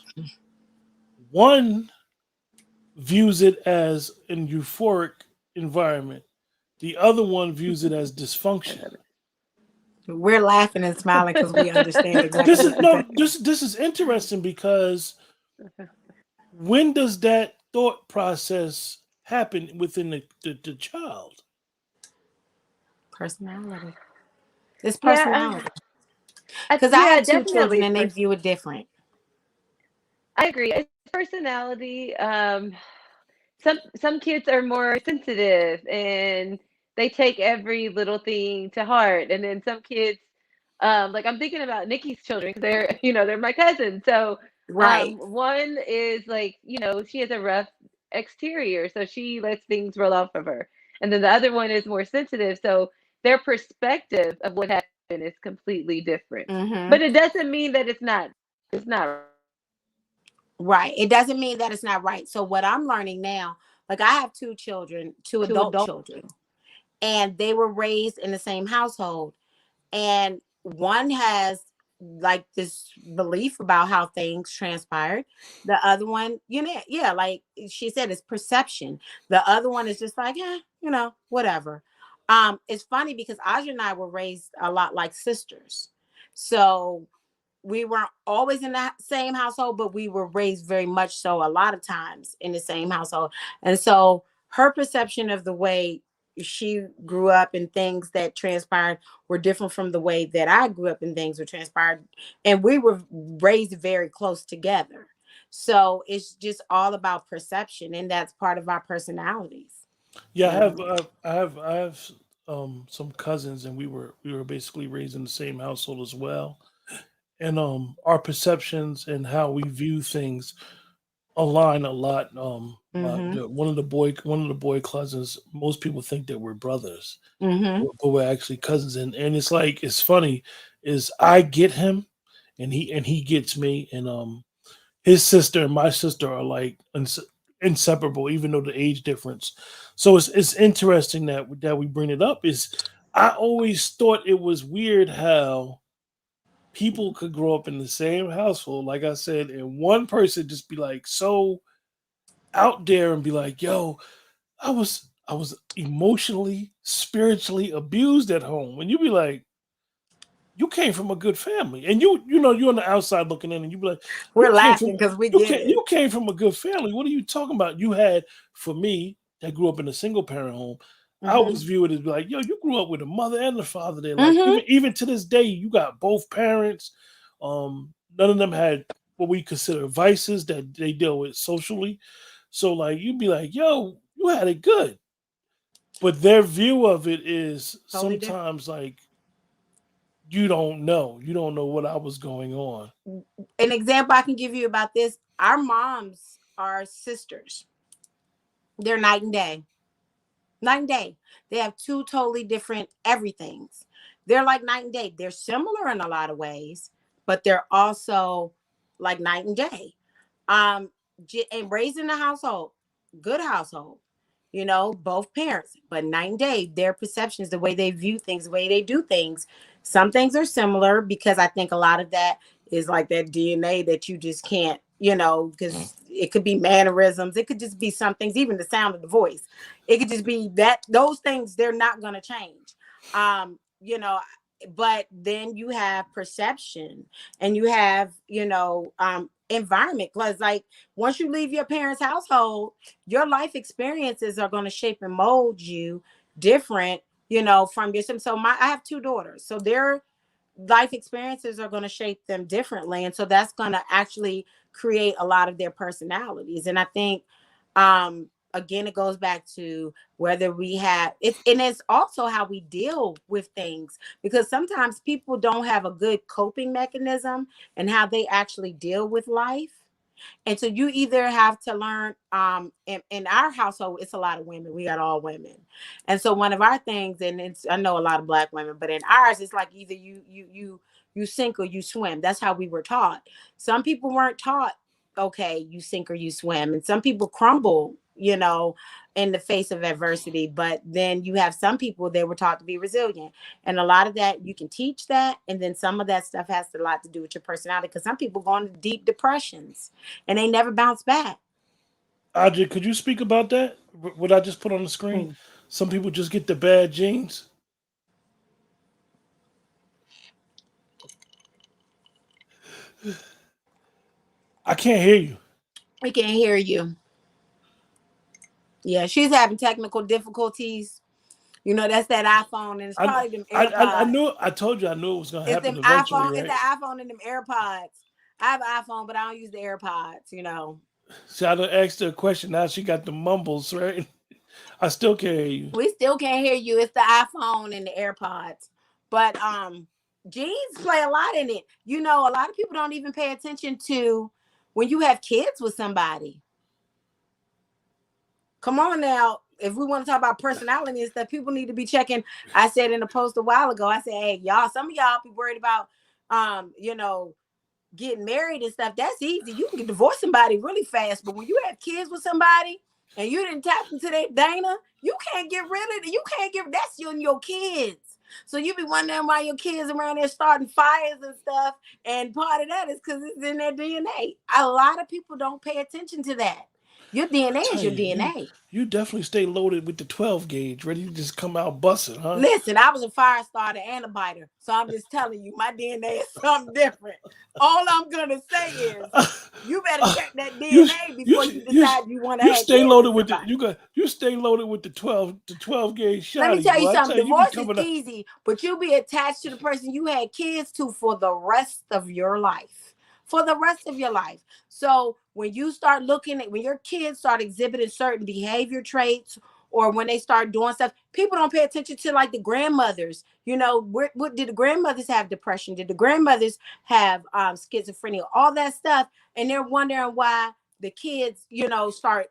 One views it as an euphoric environment. The other one views it as I dysfunction. love We're laughing and smiling because we understand exactly This what is you're no saying. this is interesting because it. when does that thought process happen within the child? Personality. It's Yeah, personality. Because I yeah, have two definitely children it's and they person. view it different. I agree. It's personality. Some kids are more sensitive and they take every little thing to heart, and then some kids, like I'm thinking about Nikki's children because they're they're my cousins. So Right. one is like she has a rough exterior, so she lets things roll off of her, and then the other one is more sensitive, so their perspective of what happened is completely different. Hmm. But it doesn't mean that it's not Right. It doesn't mean that it's not right. So what I'm learning now, like I have two children, two to adult adult. children, and they were raised in the same household. And one has like this belief about how things transpired. The other one, yeah, like she said, it's perception. The other one is just like, whatever. It's funny because Aja and I were raised a lot like sisters. So we weren't always in the same household, but we were raised very much so a lot of times in the same household. And so her perception of the way she grew up and things that transpired were different from the way that I grew up and things were transpired. And we were raised very close together. So it's just all about perception, and that's part of our personalities. Yeah, You know? I have some cousins, and we were basically raised in the same household as well. And our perceptions and how we view things align a lot. Mm-hmm. One of the boy cousins. Most people think that we're brothers, Mm-hmm. but we're actually cousins. And it's like it's funny, is I get him, and he gets me, and his sister and my sister are like inseparable, even though the age difference. So it's interesting that we bring it up. Is I always thought it was weird how people could grow up in the same household, like I said, and one person just be like so out there and be like, "Yo, I was emotionally, spiritually abused at home," and you be like, "You came from a good family," and you're on the outside looking in, and you be like, "You We're came from laughing because we get it. you came from a good family. What are you talking about?" You had for me that grew up in a single parent home. I Mm-hmm. always view it as like, "Yo, you grew up with a mother and a father there. Like Mm-hmm. even to this day, you got both parents. None of them had what we consider vices that they deal with socially. So like you'd be like, yo, you had it good. But their view of it is Totally different. sometimes like you don't know. You don't know what I was going on. An example I can give you about this: our moms are sisters. They're night and day. Night and day. They have two totally different everythings. They're like night and day. They're similar in a lot of ways, but they're also like night and day. Um, and raised in a household, good household, both parents, but night and day, their perceptions, the way they view things, the way they do things. Some things are similar because I think a lot of that is like that DNA that you just can't, because it could be mannerisms, it could just be some things, even the sound of the voice. It could just be that those things they're not gonna change. But then you have perception and you have, environment. Because like once you leave your parents' household, your life experiences are going to shape and mold you different, from your so I have two daughters. So their life experiences are going to shape them differently. And so that's going to actually create a lot of their personalities. And I think again it goes back to whether we have it's and it's also how we deal with things, because sometimes people don't have a good coping mechanism and how they actually deal with life. And so you either have to learn, in our household, it's a lot of women. We got all women. And so one of our things, and it's, I know a lot of Black women, but in ours, it's like either you sink or you swim. That's how we were taught. Some people weren't taught, okay, you sink or you swim. And some people crumble, in the face of adversity. But then you have some people that were taught to be resilient. And a lot of that, you can teach that. And then some of that stuff has a lot to do with your personality, because some people go into deep depressions and they never bounce back. Audrey, could you speak about that? What I just put on the screen? Some people just get the bad genes. I can't hear you. We can't hear you. Yeah, she's having technical difficulties. That's that iPhone, and it's probably them AirPods. I knew. I told you I knew it was going to happen eventually. Right? It's the iPhone and them AirPods. I have an iPhone, but I don't use the AirPods. So I asked her a question. Now she got the mumbles, right? I still can't hear you. We still can't hear you. It's the iPhone and the AirPods. But genes play a lot in it. A lot of people don't even pay attention to when you have kids with somebody. Come on now. If we want to talk about personality and stuff, people need to be checking. I said in a post a while ago, I said, hey, y'all, some of y'all be worried about, getting married and stuff. That's easy. You can divorce somebody really fast. But when you have kids with somebody and you didn't tap into that Dana, you can't get rid of it. You can't get, that's you and your kids. So you be wondering why your kids around there starting fires and stuff. And part of that is because it's in their DNA. A lot of people don't pay attention to that. Your DNA is your DNA. You definitely stay loaded with the 12 gauge, ready to just come out busting, huh? Listen, I was a fire starter and a biter. So I'm just telling you, my DNA is something different. All I'm going to say is, you better check that DNA before you decide you want to have stay loaded with you stay loaded with the 12 gauge shot. Let me tell you something. Divorce is easy, but you'll be attached to the person you had kids to for the rest of your life. For the rest of your life. So when you start when your kids start exhibiting certain behavior traits, or when they start doing stuff, people don't pay attention to, like, the grandmothers. What did the grandmothers have? Depression? Did the grandmothers have schizophrenia? All that stuff. And they're wondering why the kids, start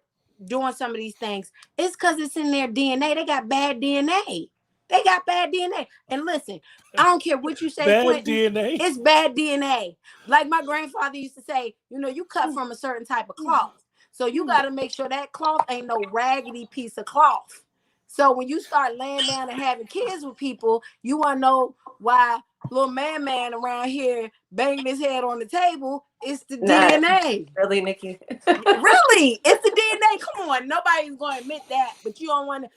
doing some of these things. It's because it's in their DNA. They got bad DNA. They got bad DNA. And listen, I don't care what you say, bad Quentin. DNA. It's bad DNA. Like my grandfather used to say, you cut from a certain type of cloth. So you got to make sure that cloth ain't no raggedy piece of cloth. So when you start laying down and having kids with people, you want to know why little man around here banging his head on the table. It's the DNA. Really, Nikki? Really? It's the DNA. Come on. Nobody's going to admit that. But you don't want to,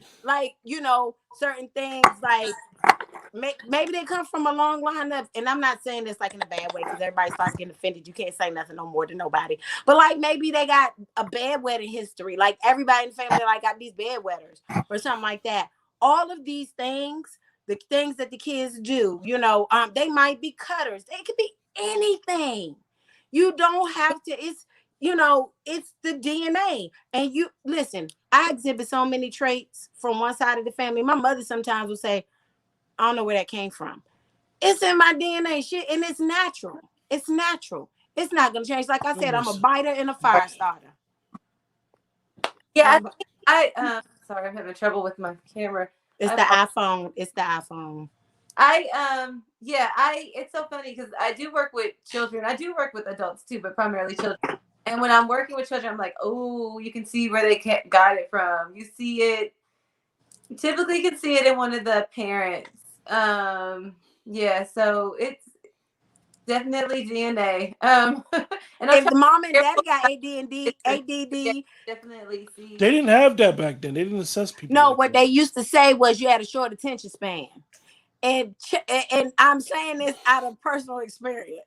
certain things like maybe they come from a long line of, and I'm not saying this like in a bad way because everybody starts getting offended. You can't say nothing no more to nobody. But like maybe they got a bedwetting history. Like everybody in the family got these bedwetters or something like that. All of these things, the things that the kids do, they might be cutters. They could be anything. You don't have to, it's the DNA. And you listen, I exhibit so many traits from one side of the family. My mother sometimes will say, I don't know where that came from. It's in my DNA, shit, and it's natural. It's natural. It's not gonna change. Like I said, I'm a biter and a fire starter. Yeah, I sorry, I'm having trouble with my camera. It's the iPhone. It's the iPhone. It's so funny because I do work with children. I do work with adults too, but primarily children. And when I'm working with children, I'm like, oh, you can see where they got it from. You see it. You typically can see it in one of the parents. So it's definitely DNA. And if the mom and dad got ADD, definitely see. They didn't have that back then. They didn't assess people. No, what they used to say was you had a short attention span, and I'm saying this out of personal experience.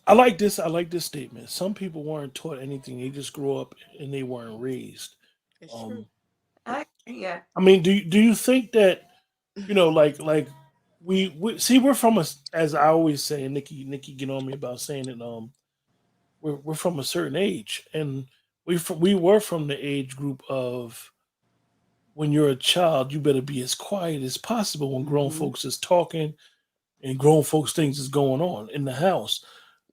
I like this statement. Some people weren't taught anything. They just grew up and they weren't raised. It's true. I mean, do you think that, like we see, we're from as I always say, and Nikki get on me about saying it, we're from a certain age, and we were from the age group of when you're a child, you better be as quiet as possible when grown folks is talking and grown folks things is going on in the house.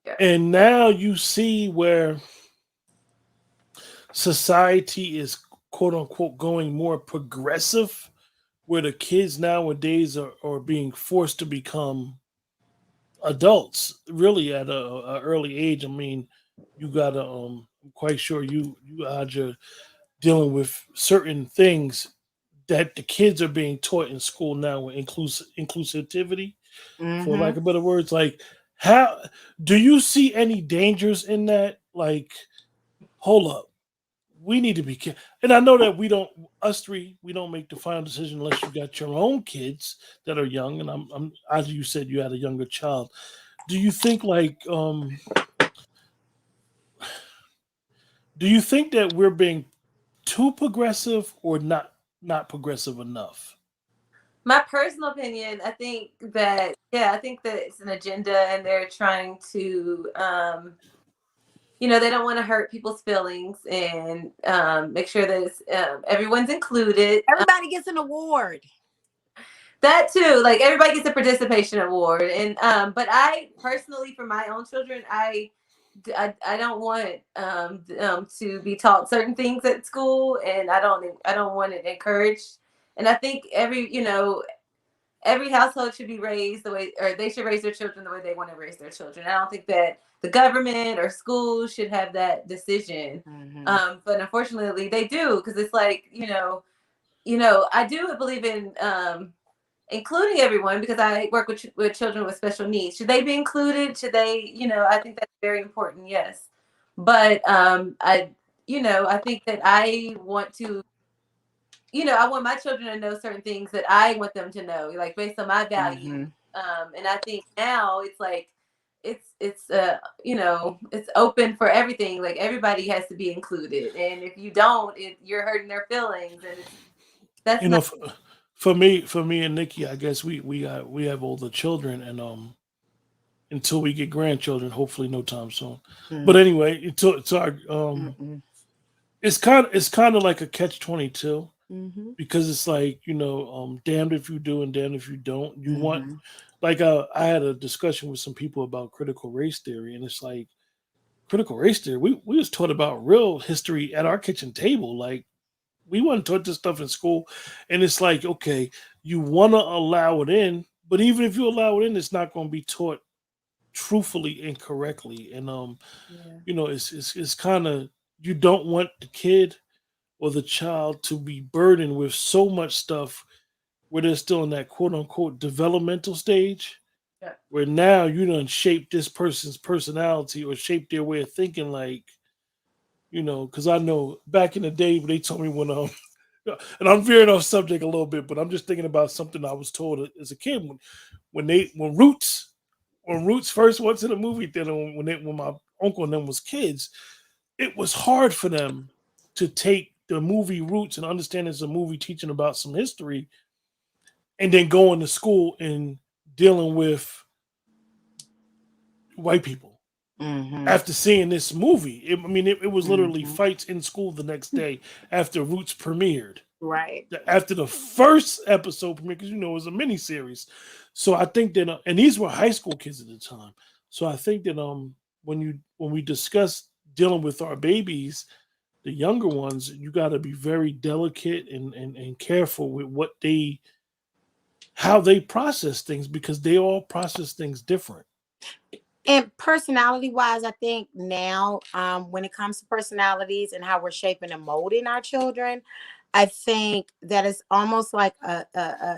Yeah. And now you see where society is quote unquote going more progressive, where the kids nowadays are being forced to become adults really at a early age. I mean, you gotta I'm quite sure you are dealing with certain things that the kids are being taught in school now with inclusivity, for Mm-hmm. lack of better words. Like, how do you see any dangers in that? Like, hold up, we need to be careful. And I know that we don't, us three, we don't make the final decision unless you got your own kids that are young. And I'm as you said, you had a younger child. Do you think like do you think that we're being too progressive or not progressive enough? My personal opinion, I think that, yeah, I think that it's an agenda and they're trying to, they don't want to hurt people's feelings and make sure that everyone's included. Everybody gets an award. That too, like everybody gets a participation award, and but I personally, for my own children, I don't want to be taught certain things at school, and I don't want it encouraged. And I think every household should be raised the way, or they should raise their children the way they want to raise their children. I don't think that the government or schools should have that decision. Mm-hmm. But unfortunately, they do, because it's like I do believe in including everyone, because I work with children with special needs. Should they be included? Should they? I think that's very important. Yes, but I think that I want to I want my children to know certain things that I want them to know, like based on my values. Mm-hmm. And I think now it's like it's open for everything. Like everybody has to be included, and if you don't, you're hurting their feelings, and that's You know, not. for me and Nikki, I guess we have older children, and until we get grandchildren, hopefully no time soon. But anyway, to our Mm-hmm. it's kind of like a catch 22, Mm-hmm. because it's like, damned if you do and damned if you don't. You want, Mm-hmm. like, I had a discussion with some people about critical race theory, and it's like, critical race theory, we was taught about real history at our kitchen table. Like, we wasn't taught this stuff in school. And it's like, okay, you want to allow it in, but even if you allow it in, it's not going to be taught truthfully and correctly. And Yeah. it's kind of, you don't want the kid or the child to be burdened with so much stuff where they're still in that quote unquote developmental stage, Yeah. where now you done shape this person's personality or shape their way of thinking. Like, because I know back in the day when they told me when and I'm veering off subject a little bit, but I'm just thinking about something I was told as a kid when Roots first went to the movie theater, when my uncle and them was kids, it was hard for them to take the movie Roots and understand it's a movie teaching about some history, and then going to school and dealing with white people Mm-hmm. after seeing this movie. It was literally Mm-hmm. fights in school the next day after Roots premiered. Right. After the first episode premiered, because it was a mini series. So I think that, and these were high school kids at the time. So I think that when we discuss dealing with our babies, the younger ones, you got to be very delicate and careful with how they process things, because they all process things different. And personality wise, I think now, when it comes to personalities and how we're shaping and molding our children, I think that it's almost like I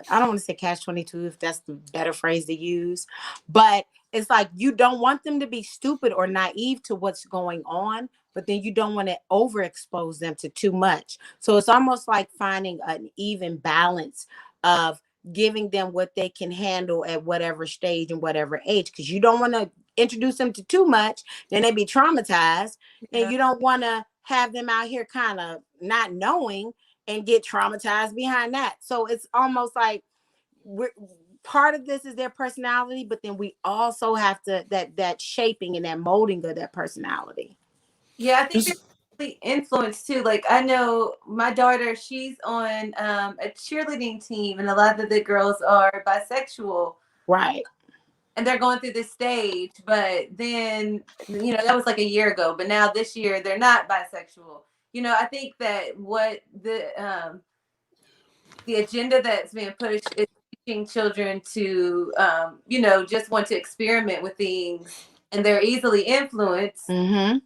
don't want to say catch 22, if that's the better phrase to use, but it's like you don't want them to be stupid or naive to what's going on, but then you don't want to overexpose them to too much. So it's almost like finding an even balance of giving them what they can handle at whatever stage and whatever age, because you don't want to introduce them to too much, then they be traumatized, and Yeah. you don't want to have them out here kind of not knowing and get traumatized behind that. So it's almost like we're part of this is their personality, but then we also have to that shaping and that molding of that personality. Yeah, I think they're This really influenced too. Like I know my daughter, she's on a cheerleading team, and a lot of the girls are bisexual. Right. and they're going through this stage, but then, that was like a year ago, but now this year they're not bisexual. I think that what the agenda that's being pushed is teaching children to, just want to experiment with things, and they're easily influenced Mm-hmm.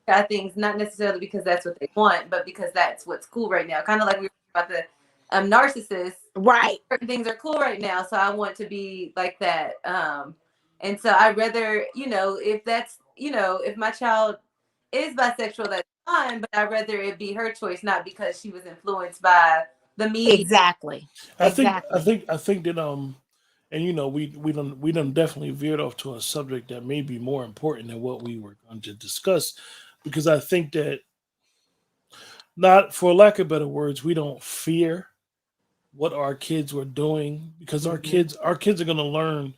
by things, not necessarily because that's what they want, but because that's what's cool right now. Kind of like we were about the narcissists. Right. Certain things are cool right now, so I want to be like that. And so I'd rather, if that's, if my child is bisexual, that's fine, but I'd rather it be her choice, not because she was influenced by the media. Exactly. I think that and we done definitely veered off to a subject that may be more important than what we were going to discuss, because I think that, not for lack of better words, we don't fear what our kids were doing, because Mm-hmm. our kids are going to learn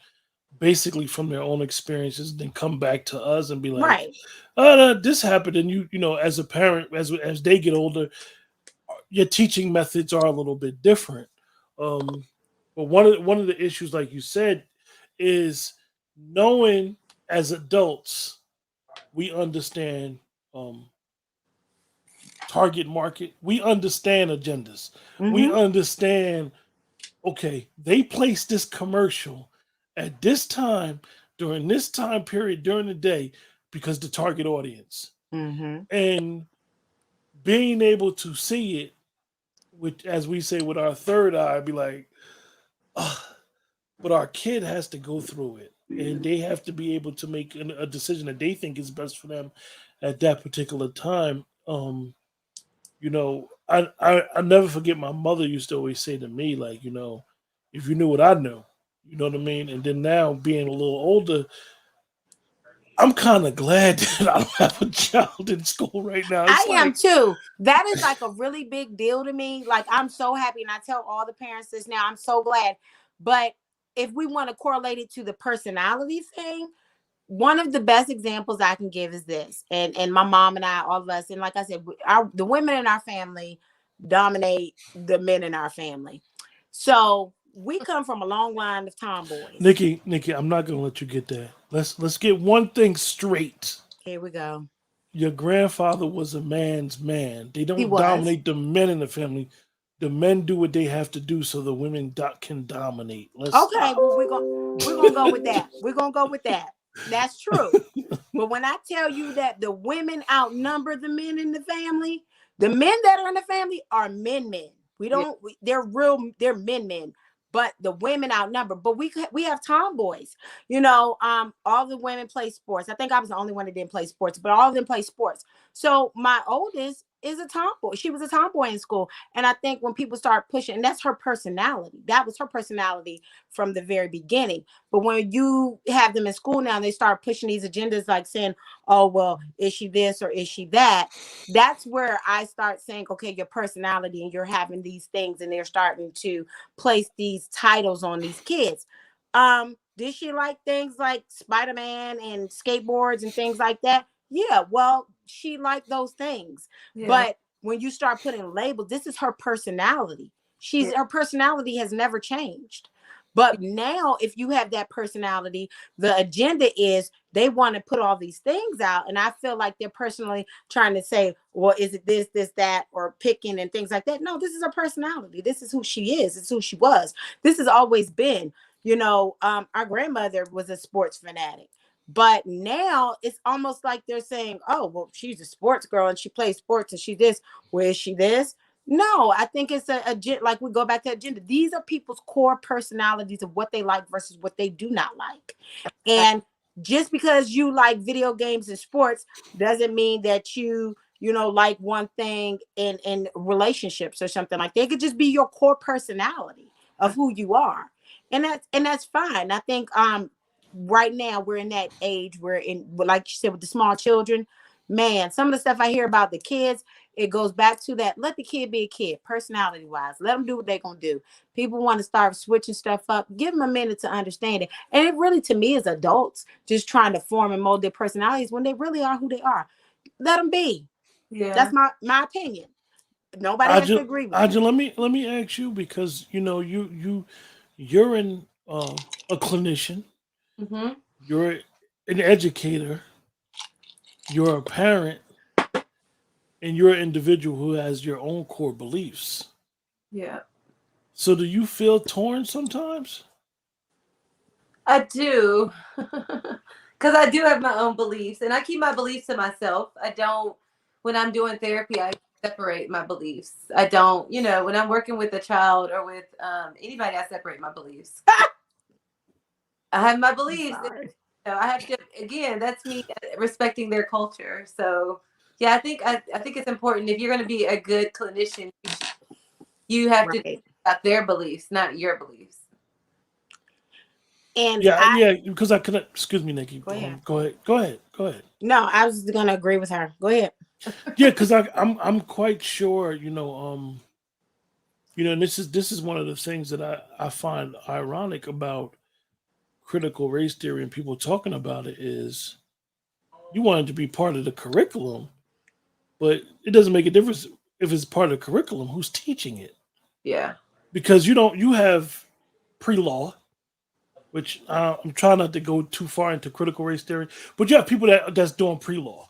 basically from their own experiences, then come back to us and be like, Right. oh no, this happened. And as a parent, as they get older, your teaching methods are a little bit different. um but one of the issues, like you said, is knowing, as adults, we understand um target market, we understand agendas, we Mm-hmm. understand, okay, they placed this commercial at this time, during this time period, during the day, because the target audience. Mm-hmm. And being able to see it, which, as we say, with our third eye, be like, "Ugh," but our kid has to go through it, and they have to be able to make a decision that they think is best for them at that particular time. I never forget, my mother used to always say to me, like, if you knew what I know, you know what I mean? And then now, being a little older, I'm kind of glad that I don't have a child in school right now. It's I am like, too. That is like a really big deal to me. Like, I'm so happy, and I tell all the parents this now. I'm so glad. But if we want to correlate it to the personality thing, one of the best examples I can give is this. And my mom and I, all of us, and like I said, the women in our family dominate the men in our family. So we come from a long line of tomboys. Nikki, I'm not gonna let you get that. Let's get one thing straight. Here we go. Your grandfather was a man's man. They He don't was. dominate the men in the family. The men do what they have to do so the women can dominate. Let's Okay, stop. well, we're gonna go with that. We're gonna go with that. That's true. But when I tell you that the women outnumber the men in the family, the men that are in the family are men. We Yeah. don't. They're men. But the women outnumber. But we have tomboys. All the women play sports. I think I was the only one that didn't play sports, but all of them play sports. So my oldest is a tomboy. She was a tomboy in school, and I think when people start pushing, and that's her personality. That was her personality from the very beginning. But when you have them in school now, and they start pushing these agendas, like saying, oh, well, is she this or is she that? That's where I start saying, okay, your personality, and you're having these things, and they're starting to place these titles on these kids. Did she like things like Spider-Man and skateboards and things like that? Yeah, well, she liked those things. Yeah. But when you start putting labels, this is her personality. Yeah. Her personality has never changed. But now, if you have that personality, the agenda is they want to put all these things out. And I feel like they're personally trying to say, well, is it this, that, or picking and things like that? No, this is her personality. This is who she is. It's who she was. This has always been. Our grandmother was a sports fanatic. But now it's almost like they're saying, oh, well, she's a sports girl and she plays sports and she this. Where is she this? No, I think it's like we go back to agenda. These are people's core personalities of what they like versus what they do not like. And just because you like video games and sports doesn't mean that like one thing in relationships or something like that. It could just be your core personality of who you are. And that's fine. I think right now we're in that age where, like you said, with the small children, man, some of the stuff I hear about the kids, it goes back to that. Let the kid be a kid, personality wise. Let them do what they're going to do. People want to start switching stuff up. Give them a minute to understand it. And it really, to me, is adults just trying to form and mold their personalities when they really are who they are. Let them be. Yeah. That's my opinion. Nobody has to agree with Aja, me. let me ask you, because you're in a clinician. Mm-hmm. You're an educator, you're a parent, and you're an individual who has your own core beliefs. Yeah. So do you feel torn sometimes? I do. Because I do have my own beliefs and I keep my beliefs to myself. I don't, when I'm doing therapy, I separate my beliefs. I don't, when I'm working with a child or with anybody, I separate my beliefs. I have my I'm beliefs. sorry. I have to, again, that's me respecting their culture. So, yeah, I think it's important if you're going to be a good clinician, you have to Right. about their beliefs, not your beliefs. And Yeah, I yeah, because I could. Excuse me, Nikki. go ahead. Go ahead. Go ahead. Go ahead. No, I was gonna agree with her. Go ahead. Yeah, because I'm quite sure. And this is one of the things that I find ironic about critical race theory and people talking about it is you want it to be part of the curriculum, but it doesn't make a difference if it's part of the curriculum. Who's teaching it? Yeah. Because you have pre-law, which I'm trying not to go too far into critical race theory, but you have people that's doing pre-law.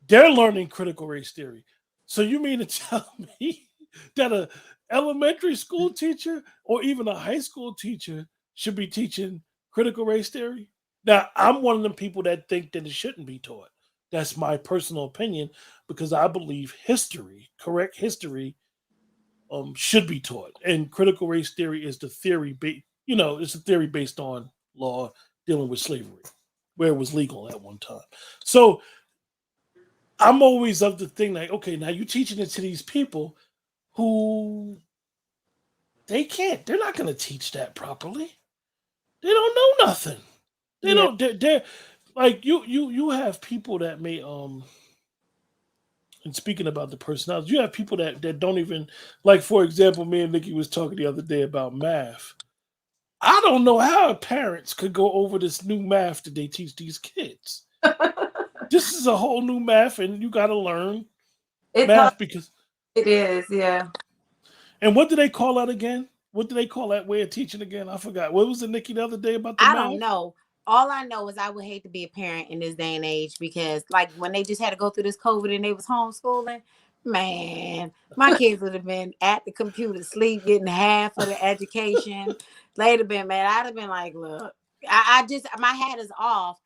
They're learning critical race theory. So you mean to tell me that a elementary school teacher or even a high school teacher should be teaching critical race theory? Now, I'm one of the people that think that it shouldn't be taught. That's my personal opinion because I believe history, correct history, should be taught. And critical race theory is the theory, it's a theory based on law dealing with slavery, where it was legal at one time. So I'm always of the thing like, okay, now you're teaching it to these people who they're not going to teach that properly. They don't know nothing. They Yeah. don't. They're like you have people that may And speaking about the personalities, you have people that don't even like. For example, me and Nikki was talking the other day about math. I don't know how parents could go over this new math that they teach these kids. This is a whole new math, and you got to learn It's hard. math because. It is. Yeah. And what do they call that again? What do they call that way of teaching again? I forgot. What was it, Nikki, the other day about the I don't math? know. All I know is I would hate to be a parent in this day and age because, like, when they just had to go through this COVID and they was homeschooling, man, my kids would have been at the computer, sleep, getting half of the education. They'd have been, man, I'd have been like, look, I just, my hat is off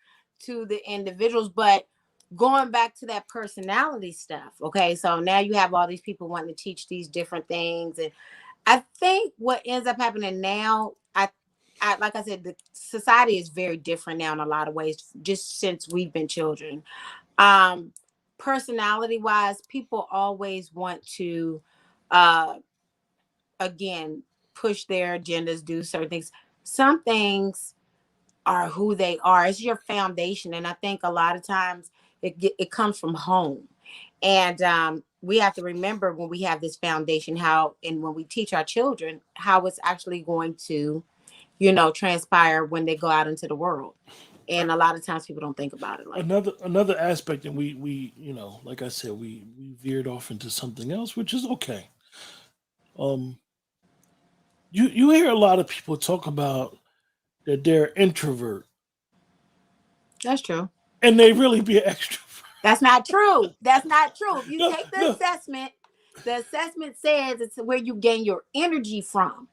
to the individuals, but going back to that personality stuff. Okay, so now you have all these people wanting to teach these different things, and I think what ends up happening now, I like I said, the society is very different now in a lot of ways, just since we've been children. Um, Personality wise, people always want to, uh, again, push their agendas, do certain things. Some things are who they are. It's your foundation, and I think a lot of times it comes from home. And we have to remember when we have this foundation, how and when we teach our children how it's actually going to, transpire when they go out into the world. And a lot of times people don't think about it like that. Another aspect, and we like I said, we veered off into something else, which is okay. Um, you hear a lot of people talk about that they're introvert, That's true. and they really be an extrovert. That's not true. That's not true. If you No, take no. the assessment says it's where you gain your energy from.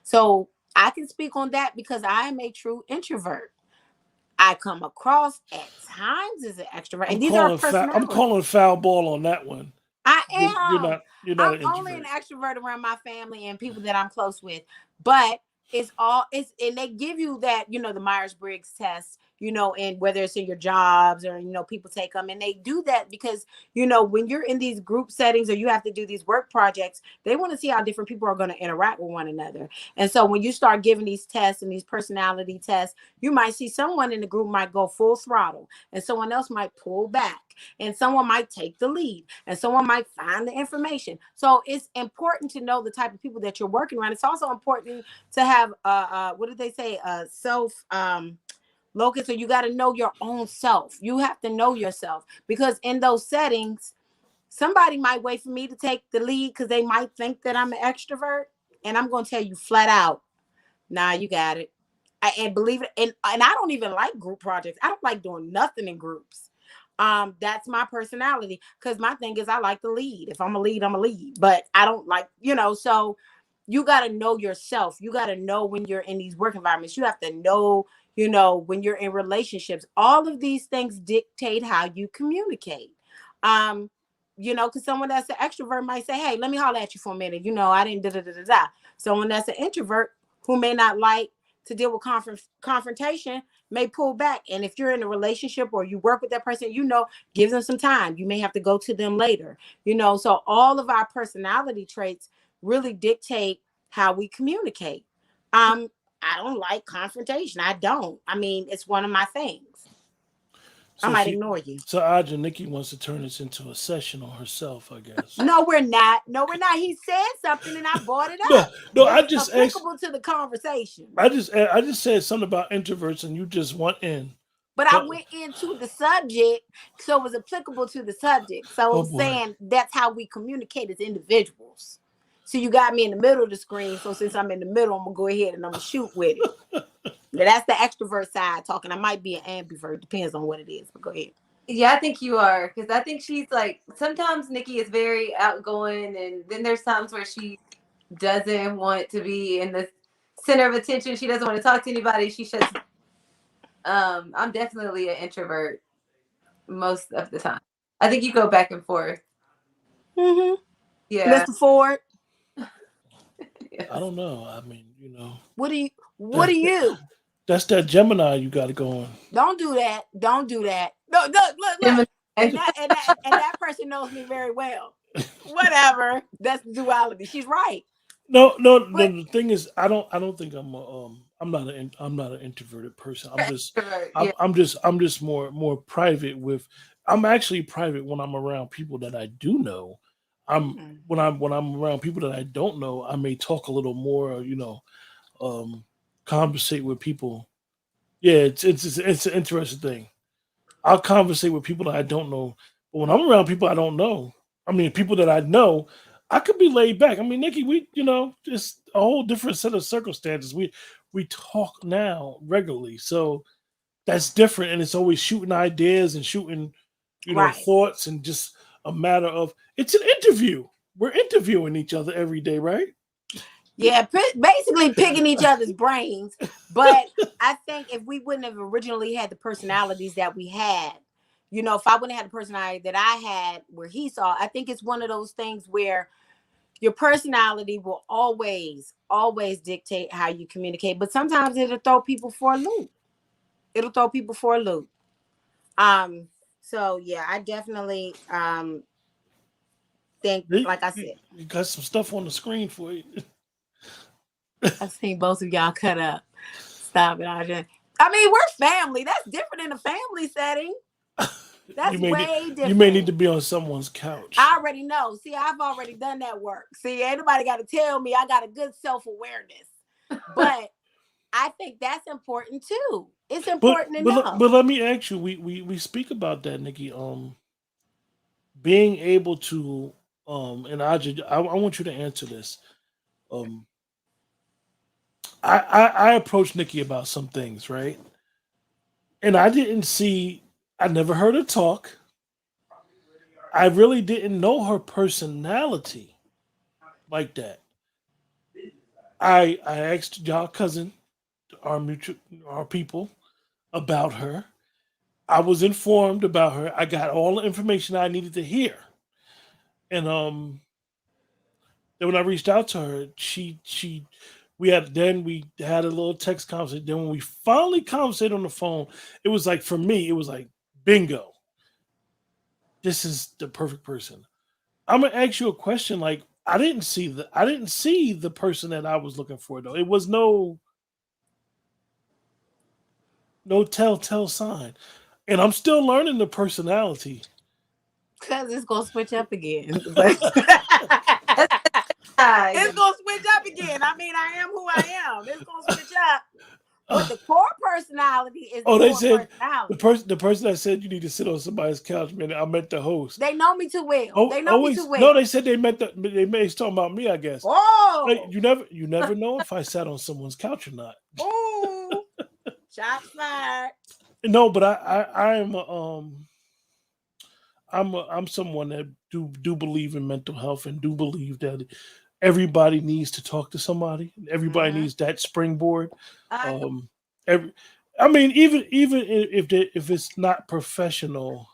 So I can speak on that because I am a true introvert. I come across at times as an extrovert, and these are I'm personalities. calling foul ball on that one. I You're am. not I'm an only an introvert. extrovert around my family and people that I'm close with. But it's and they give you that, the Myers-Briggs test, and whether it's in your jobs or people take them and they do that because when you're in these group settings or you have to do these work projects, they want to see how different people are going to interact with one another. And so when you start giving these tests and these personality tests, you might see someone in the group might go full throttle and someone else might pull back and someone might take the lead and someone might find the information. So it's important to know the type of people that you're working around. It's also important to have what did they say, self locus. So you got to know your own self. You have to know yourself because in those settings somebody might wait for me to take the lead because they might think that I'm an extrovert, and I'm going to tell you flat out, nah, you got it. And believe it, and I don't even like group projects. I don't like doing nothing in groups. That's my personality, because my thing is I like to lead. If I'm a lead, I'm a lead, but I don't like, so you got to know yourself. You got to know when you're in these work environments. You have to know, when you're in relationships. All of these things dictate how you communicate. Because someone that's an extrovert might say, hey, let me holler at you for a minute. I didn't da. Someone that's an introvert who may not like to deal with confrontation may pull back. And if you're in a relationship or you work with that person, give them some time. You may have to go to them later, so all of our personality traits really dictate how we communicate. I don't like confrontation. I don't. I mean, it's one of my things. I might ignore you. So Aja, Nikki wants to turn this into a session on herself, I guess. No, we're not. He said something and I brought it up. No, it's I just applicable to the conversation. I just said something about introverts and you just went in. But I went into the subject, so it was applicable to the subject. So saying that's how we communicate as individuals. So you got me in the middle of the screen. So since I'm in the middle, I'm gonna go ahead and I'm gonna shoot with it. Now, that's the extrovert side talking. I might be an ambivert, depends on what it is. But go ahead. Yeah, I think you are, because I think she's like, sometimes Nikki is very outgoing, and then there's times where she doesn't want to be in the center of attention. She doesn't want to talk to anybody. She shuts. I'm definitely an introvert most of the time. I think you go back and forth. Mm-hmm. Yeah. Mr. Ford. Yes. I don't know. I mean, What do you? That's that Gemini you got to go on. Don't do that. No, look. And that person knows me very well. Whatever. That's the duality. She's right. No. The thing is, I don't think I'm not an introverted person. I'm just more private with. I'm actually private when I'm around people that I do know. When I'm around people that I don't know, I may talk a little more. Conversate with people. Yeah, it's an interesting thing. I'll conversate with people that I don't know, but when I'm around people I don't know, I mean people that I know, I could be laid back. I mean, Nikki, we just a whole different set of circumstances. We talk now regularly, so that's different, and it's always shooting ideas and shooting, right. thoughts, and just a matter of it's an interview. We're interviewing each other every day, right? Yeah, basically picking each other's brains. But I think if we wouldn't have originally had the personalities that we had, if I wouldn't have had the personality that I had where he saw, I think it's one of those things where your personality will always dictate how you communicate. But sometimes it'll throw people for a loop. So yeah, I definitely think, like I said, you got some stuff on the screen for you. I've seen both of y'all cut up. Stop it, Aja. I mean, we're family. That's different in a family setting. That's way different. You may need to be on someone's couch. I already know. See, I've already done that work. See, anybody got to tell me I got a good self-awareness. But I think that's important too. It's important to know. But let me ask you, we speak about that, Nikki. Being able to and Aja, I want you to answer this. I approached Nikki about some things, right? And I never heard her talk. I really didn't know her personality like that. I asked y'all cousin, our people, about her. I was informed about her. I got all the information I needed to hear. And then when I reached out to her, we had a little text conversation. Then when we finally conversated on the phone, it was like, for me, it was like, bingo. This is the perfect person. I'm gonna ask you a question. Like, I didn't see the person that I was looking for though. It was no telltale sign. And I'm still learning the personality. Because it's gonna switch up again. It's gonna switch up again. I mean, I am who I am. It's gonna switch up. But the core personality is they said the person that said you need to sit on somebody's couch, man. I meant the host. They know me too well. They know me too well. No, they said they talking about me, I guess. Oh, you never know if I sat on someone's couch or not. Oh, Shots fired. No, but I'm someone that do believe in mental health and do believe that everybody needs to talk to somebody. Everybody Mm-hmm. needs that springboard. I Um, every, I mean, if it's not professional,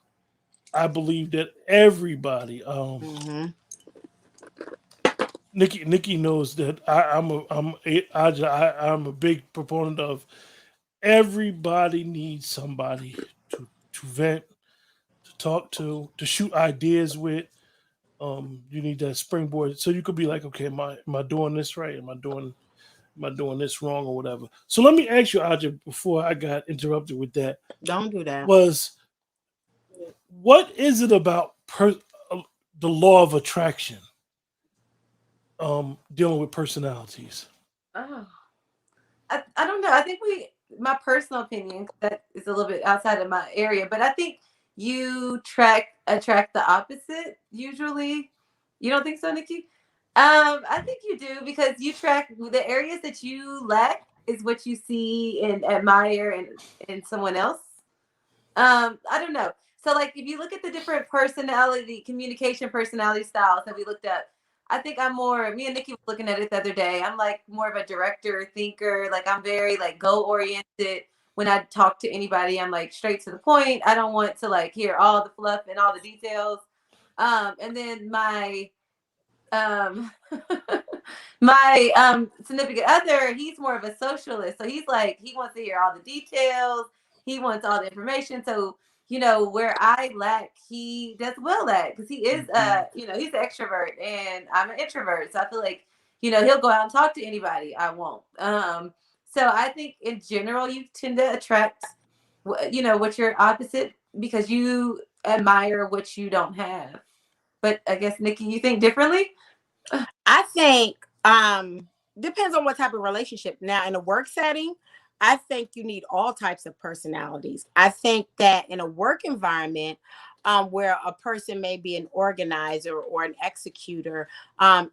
I believe that everybody. Mm-hmm. Nikki knows that I'm a big proponent of everybody needs somebody to vent, to talk to shoot ideas with. You need that springboard so you could be like, okay, am I doing this right? Am I doing this wrong or whatever? So let me ask you, Aja, before I got interrupted with that, Don't do that. was what is it about the law of attraction dealing with personalities? oh, I don't know. I think my personal opinion, 'cause that is a little bit outside of my area, but I think you attract the opposite usually. You don't think so, Nikki? I think you do because you track the areas that you lack is what you see and admire in someone else. I don't know. So like if you look at the different communication personality styles that we looked at, I think I'm more me and Nikki was looking at it the other day. I'm like more of a director thinker. Like I'm very like goal oriented. When I talk to anybody, I'm like straight to the point. I don't want to like hear all the fluff and all the details. And then um my significant other, he's more of a socialist, so he's like he wants to hear all the details, he wants all the information. So where I lack, he does well at, because he is Mhm. he's an extrovert and I'm an introvert, so I feel like he'll go out and talk to anybody. I won't. So I think in general you tend to attract what your opposite, because you admire what you don't have. But I guess, Nikki, you think differently. I think depends on what type of relationship. Now, in a work setting, I think you need all types of personalities. I think that in a work environment, where a person may be an organizer or an executor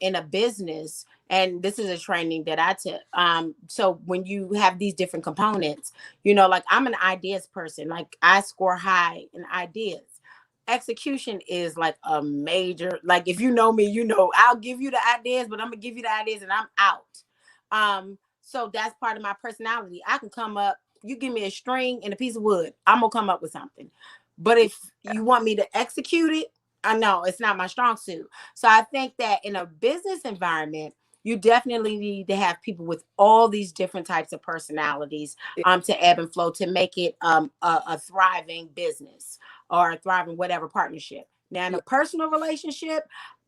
in a business, and this is a training that I took. So when you have these different components, like I'm an ideas person, like I score high in ideas. Execution is like a major, like if you know me, I'll give you the ideas, but I'm gonna give you the ideas and I'm out. So that's part of my personality. I can come up, you give me a string and a piece of wood, I'm gonna come up with something. But if you want me to execute it, I know it's not my strong suit. So I think that in a business environment, you definitely need to have people with all these different types of personalities to ebb and flow to make it a thriving business or a thriving whatever partnership. Now, in a personal relationship,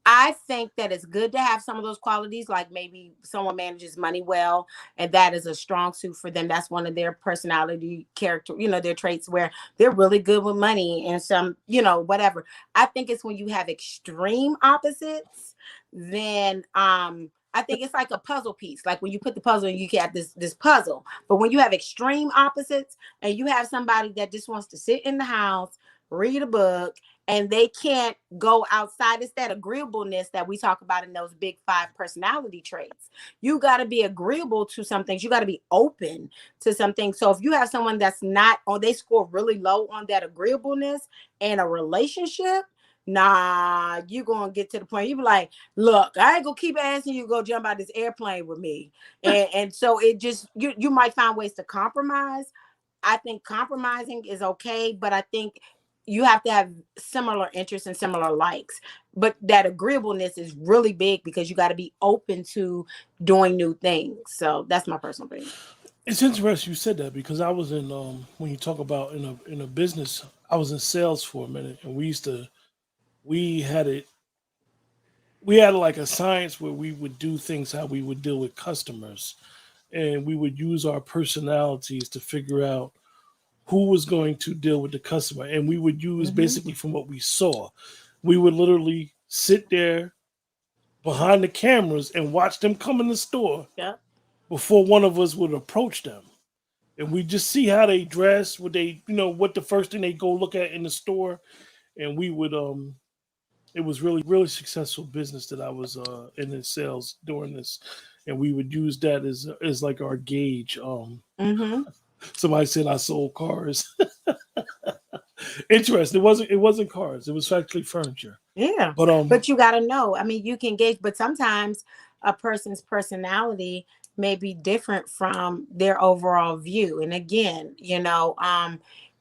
I think that it's good to have some of those qualities, like maybe someone manages money well, and that is a strong suit for them. That's one of their personality character, their traits where they're really good with money and some, whatever. I think it's when you have extreme opposites, then I think it's like a puzzle piece. Like when you put the puzzle and you get this puzzle. But when you have extreme opposites and you have somebody that just wants to sit in the house, read a book, and they can't go outside. It's that agreeableness that we talk about in those big 5 personality traits. You got to be agreeable to some things. You got to be open to something. So if you have someone that's not, or they score really low on that agreeableness in a relationship, nah, you're going to get to the point. You be like, look, I ain't going to keep asking you to go jump out this airplane with me. And so it just, you might find ways to compromise. I think compromising is okay, but I think you have to have similar interests and similar likes. But that agreeableness is really big because you got to be open to doing new things. So that's my personal opinion. It's interesting you said that because I was in when you talk about in a business, I was in sales for a minute, and we had it we had like a science where we would do things how we would deal with customers, and we would use our personalities to figure out who was going to deal with the customer, and we would use Mm-hmm. basically from what we saw. We would literally sit there behind the cameras and watch them come in the store Yeah. before one of us would approach them, and we just see how they dress, what they, what the first thing they go look at in the store, and we would it was really successful business that I was in the sales during this, and we would use that as like our gauge. Mm-hmm. Somebody said I sold cars. Interesting. It wasn't cars. It was actually furniture. Yeah. But But you got to know. I mean, you can gauge, but sometimes a person's personality may be different from their overall view. And again,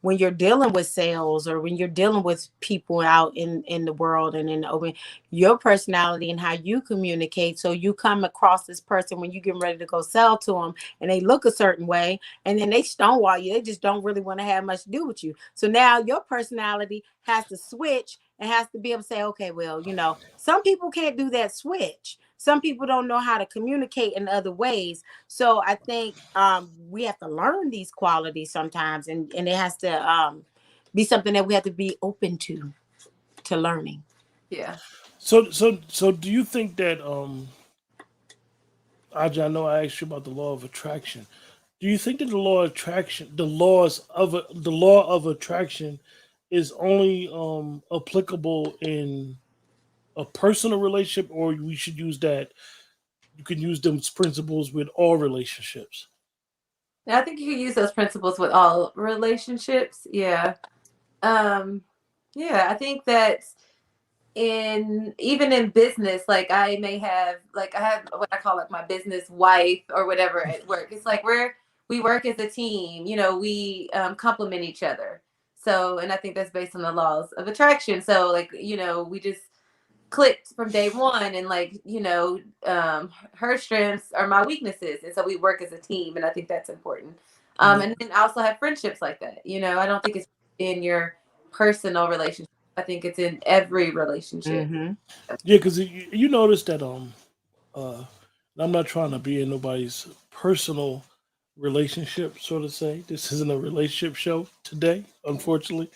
when you're dealing with sales or when you're dealing with people out in the world and in the open, your personality and how you communicate. So you come across this person when you get ready to go sell to them and they look a certain way and then they stonewall you. They just don't really want to have much to do with you. So now your personality has to switch and has to be able to say, okay, well, some people can't do that switch. Some people don't know how to communicate in other ways. So I think we have to learn these qualities sometimes, and it has to be something that we have to be open to learning. Yeah. so do you think that Aja, I know I asked you about the law of attraction. Do you think that the law of attraction is only applicable in a personal relationship, or we should use that? You can use those principles with all relationships. I think you can use those principles with all relationships. Yeah. Um, yeah, I think that in even in business, like I have what I call like my business wife or whatever at work. It's like we work as a team, we complement each other. So, and I think that's based on the laws of attraction. So like, we just clicked from day one, and like, her strengths are my weaknesses, and so we work as a team, and I think that's important. Yeah. And then I also have friendships like that. I don't think it's in your personal relationship. I think it's in every relationship. Mm-hmm. Yeah, because you notice that uh, and I'm not trying to be in nobody's personal relationship, so to say. This isn't a relationship show today, unfortunately.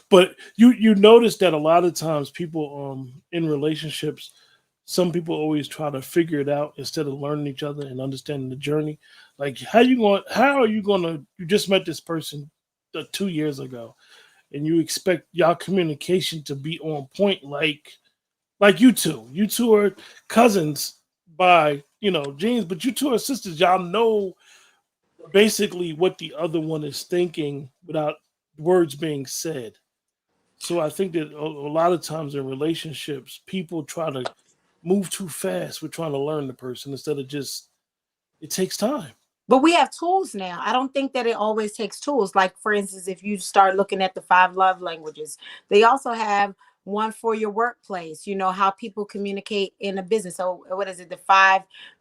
But you notice that a lot of times people in relationships, some people always try to figure it out instead of learning each other and understanding the journey. Like how are you going to you just met this person 2 years ago and you expect y'all communication to be on point like you two. You two are cousins by genes, but you two are sisters. Y'all know basically what the other one is thinking without words being said. So I think that a lot of times in relationships, people try to move too fast. We're trying to learn the person instead of just it takes time. But we have tools now. I don't think that it always takes tools. Like, for instance, if you start looking at the five love languages, they also have one for your workplace, how people communicate in a business. So, what is it?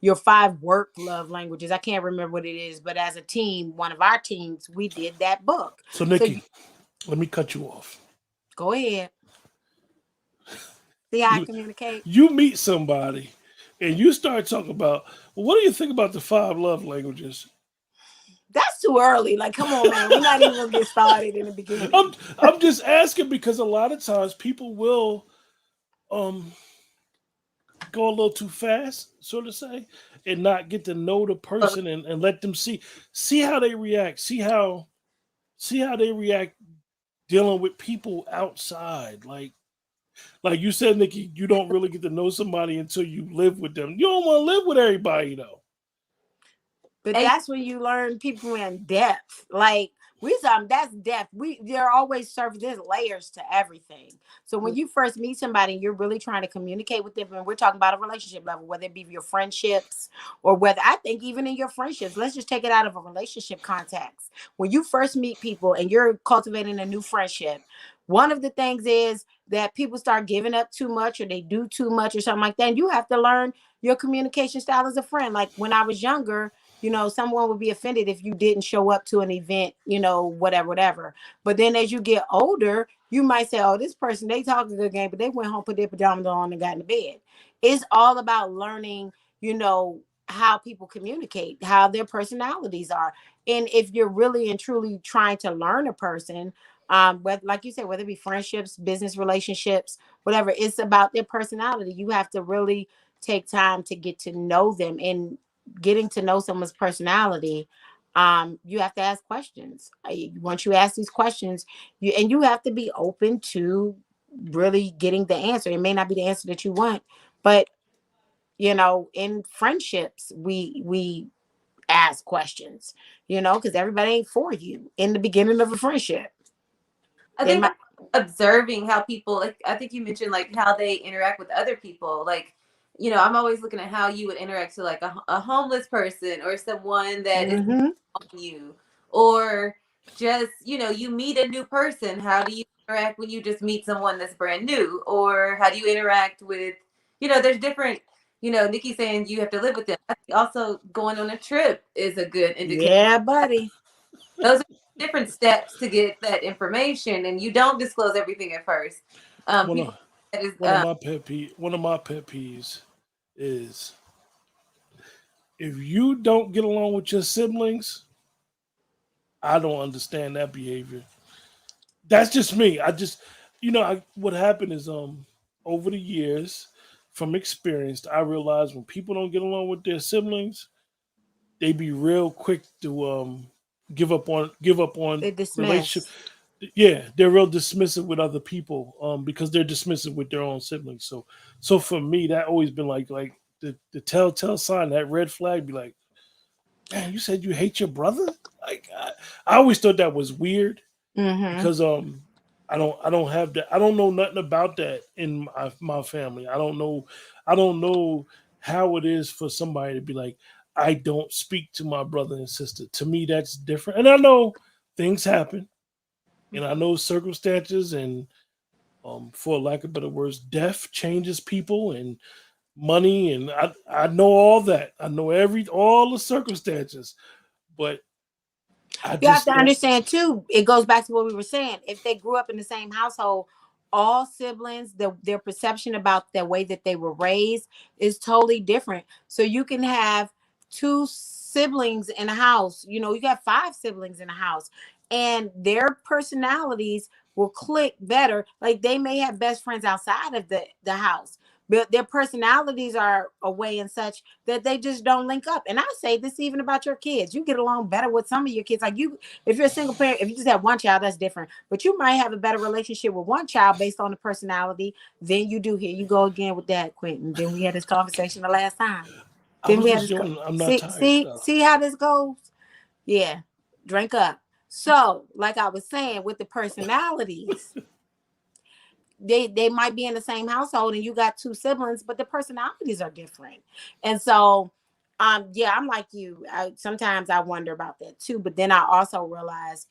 Your five work love languages. I can't remember what it is, but as a team, one of our teams, we did that book. So So, Nikki, let me cut you off. go ahead. See how I You communicate? you meet somebody and you start talking about, well, what do you think about the five love languages? That's too early. Like, come on, man. We're not even going to get started in the I'm beginning. I'm just asking because a lot of times people will um go a little too fast, so to say, and not get to know the person and let them see how they react, see how they react dealing with people outside. Like you said, Nikki, you don't really get to know somebody until you live with them. You don't want to live with everybody though. But And that's when you learn people in depth. Like we some that's depth. There are always surface. There's layers to everything. So when you first meet somebody, and you're really trying to communicate with them, and we're talking about a relationship level, whether it be your friendships or whether I think even in your friendships, let's just take it out of a relationship context. When you first meet people and you're cultivating a new friendship, one of the things is that people start giving up too much or they do too much or something like that. And you have to learn your communication style as a friend. Like when I was younger, someone would be offended if you didn't show up to an event, whatever, whatever. But then as you get older, you might say, oh, this person, they talk a good game, but they went home, put their pajamas on and got in the bed. It's all about learning, how people communicate, how their personalities are. And if you're really and truly trying to learn a person, whether, like you said, whether it be friendships, business relationships, whatever, it's about their personality. You have to really take time to get to know them, and getting to know someone's personality, you have to ask questions. Once you ask these questions, you have to be open to really getting the answer. It may not be the answer that you want, but in friendships, we ask questions, because everybody ain't for you in the beginning of a friendship. I think observing how people, like, I think you mentioned like how they interact with other people. Like, I'm always looking at how you would interact to like a homeless person or someone that is Mm-hmm. on you, or just, you meet a new person. How do you interact when you just meet someone that's brand new? Or how do you interact with, there's different, Nikki saying you have to live with them. I think also going on a trip is a good indicator. Yeah, buddy. Those are different steps to get that information, and you don't disclose everything at first. One People of that is one of my pet peeves is if you don't get along with your siblings, I don't understand that behavior. That's just me. I just, what happened is, over the years, from experience, I realized when people don't get along with their siblings, they be real quick to give up on They relationship. dismiss. Yeah, they're real dismissive with other people, because they're dismissive with their own siblings. So for me, that always been like the telltale sign, that red flag. Be like, man, you said you hate your brother. Like I always thought that was weird Mm-hmm. because I don't have that. I don't know nothing about that in my family. I don't know how it is for somebody to be like, I don't speak to my brother and sister. To me, that's different. And I know things happen, and I know circumstances, and for lack of better words, death changes people and money, and I know all that. I know all the circumstances, but I You have to just don't. understand too, it goes back to what we were saying. If they grew up in the same household, all siblings, their perception about the way that they were raised is totally different. So you can have two siblings in a house, you got five siblings in a house, and their personalities will click better. Like they may have best friends outside of the house, but their personalities are away and such that they just don't link up. And I say this even about your kids. You get along better with some of your kids. Like if you're a single parent, if you just have one child, that's different. But you might have a better relationship with one child based on the personality than you do here. You go again with that, Quentin. Then we had this conversation the last time. I Then was we had just this. doing. I'm not See, tired see, though. see how this goes. Yeah, drink up. So, like I was saying, with the personalities, they might be in the same household and you got two siblings, but the personalities are different. And so yeah, I'm like you. Sometimes I wonder about that too, but then I also realize,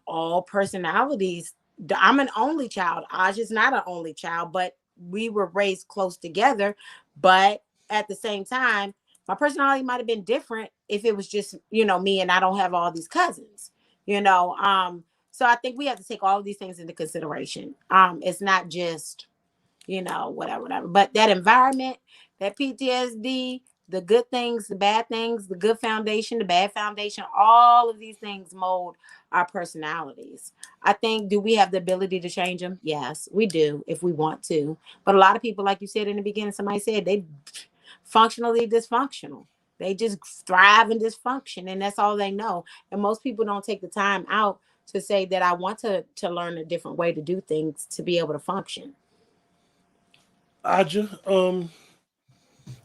all personalities. I'm an only child. Aj is not an only child, but we were raised close together. But at the same time, my personality might have been different if it was just, me, and I don't have all these cousins, so I think we have to take all of these things into consideration. It's not just, whatever. But that environment, that PTSD, the good things, the bad things, the good foundation, the bad foundation, all of these things mold our personalities. I think, do we have the ability to change them? Yes, we do if we want to. But a lot of people, like you said in the beginning, somebody said they functionally dysfunctional. They just thrive in dysfunction, and that's all they know. And most people don't take the time out to say that I want to learn a different way to do things to be able to function. Aja,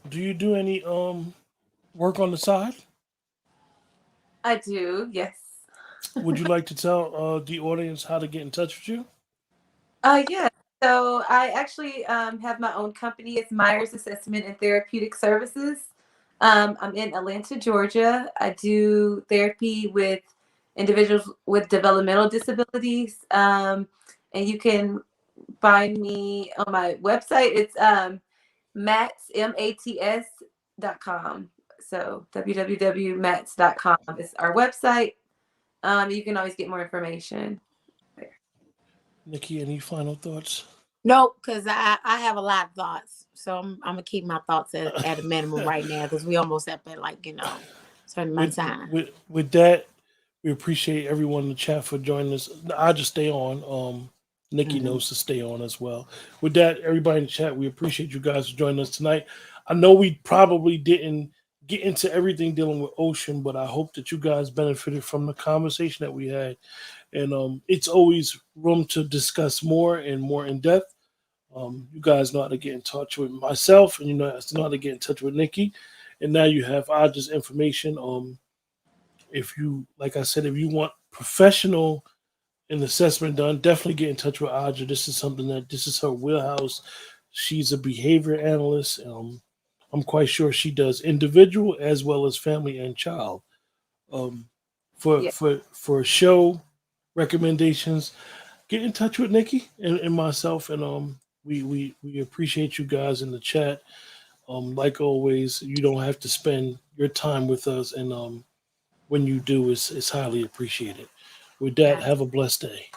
do you do any work on the side? I do, yes. Would you like to tell the audience how to get in touch with you? Yeah. So I actually have my own company. It's Myers Assessment and Therapeutic Services. I'm in Atlanta, Georgia. I do therapy with individuals with developmental disabilities. And you can find me on my website. It's mats.com. So www.mats.com is our website. You can always get more information there. Nikki, any final thoughts? Nope, because I have a lot of thoughts. So I'm gonna keep my thoughts at a minimum right now because we almost up at like, certain amount with of time. with that, we appreciate everyone in the chat for joining us. I just stay on. Nikki Mhm. knows to stay on as well. With that, everybody in the chat, we appreciate you guys for joining us tonight. I know we probably didn't get into everything dealing with Ocean, but I hope that you guys benefited from the conversation that we had. And it's always room to discuss more and more in depth. You guys know how to get in touch with myself, and you know how to get in touch with Nikki. And now you have Aja's information. If you, like I said, if you want professional an assessment done, definitely get in touch with Aja. This is her wheelhouse. She's a behavior analyst. I'm quite sure she does individual as well as family and child. Um, Yeah. for show recommendations, get in touch with Nikki and myself, and we appreciate you guys in the chat. Like always, you don't have to spend your time with us, and when you do, it's highly appreciated. With that, Yeah. have a blessed day.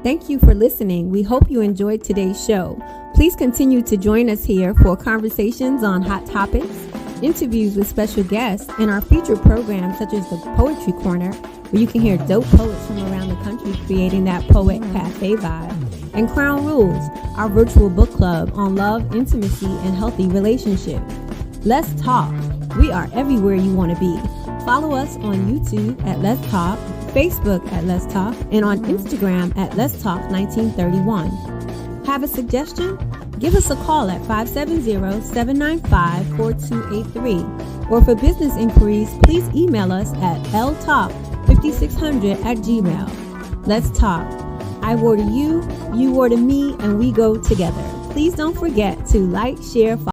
Thank you for listening. We hope you enjoyed today's show. Please continue to join us here for conversations on hot topics, interviews with special guests, and our featured programs such as the Poetry Corner, where you can hear dope poets from around the country creating that poet cafe vibe, and Crown Rules, our virtual book club on love, intimacy, and healthy relationships. Let's talk. We are everywhere you want to be. Follow us on YouTube at Let's Talk, Facebook at Let's Talk, and on Instagram at Let's Talk 1931. Have a suggestion? Give us a call at 570-795-4283. Or for business inquiries, please email us at ltalk5600@gmail. Let's talk. I wore to you, you wore to me, and we go together. Please don't forget to like, share, follow.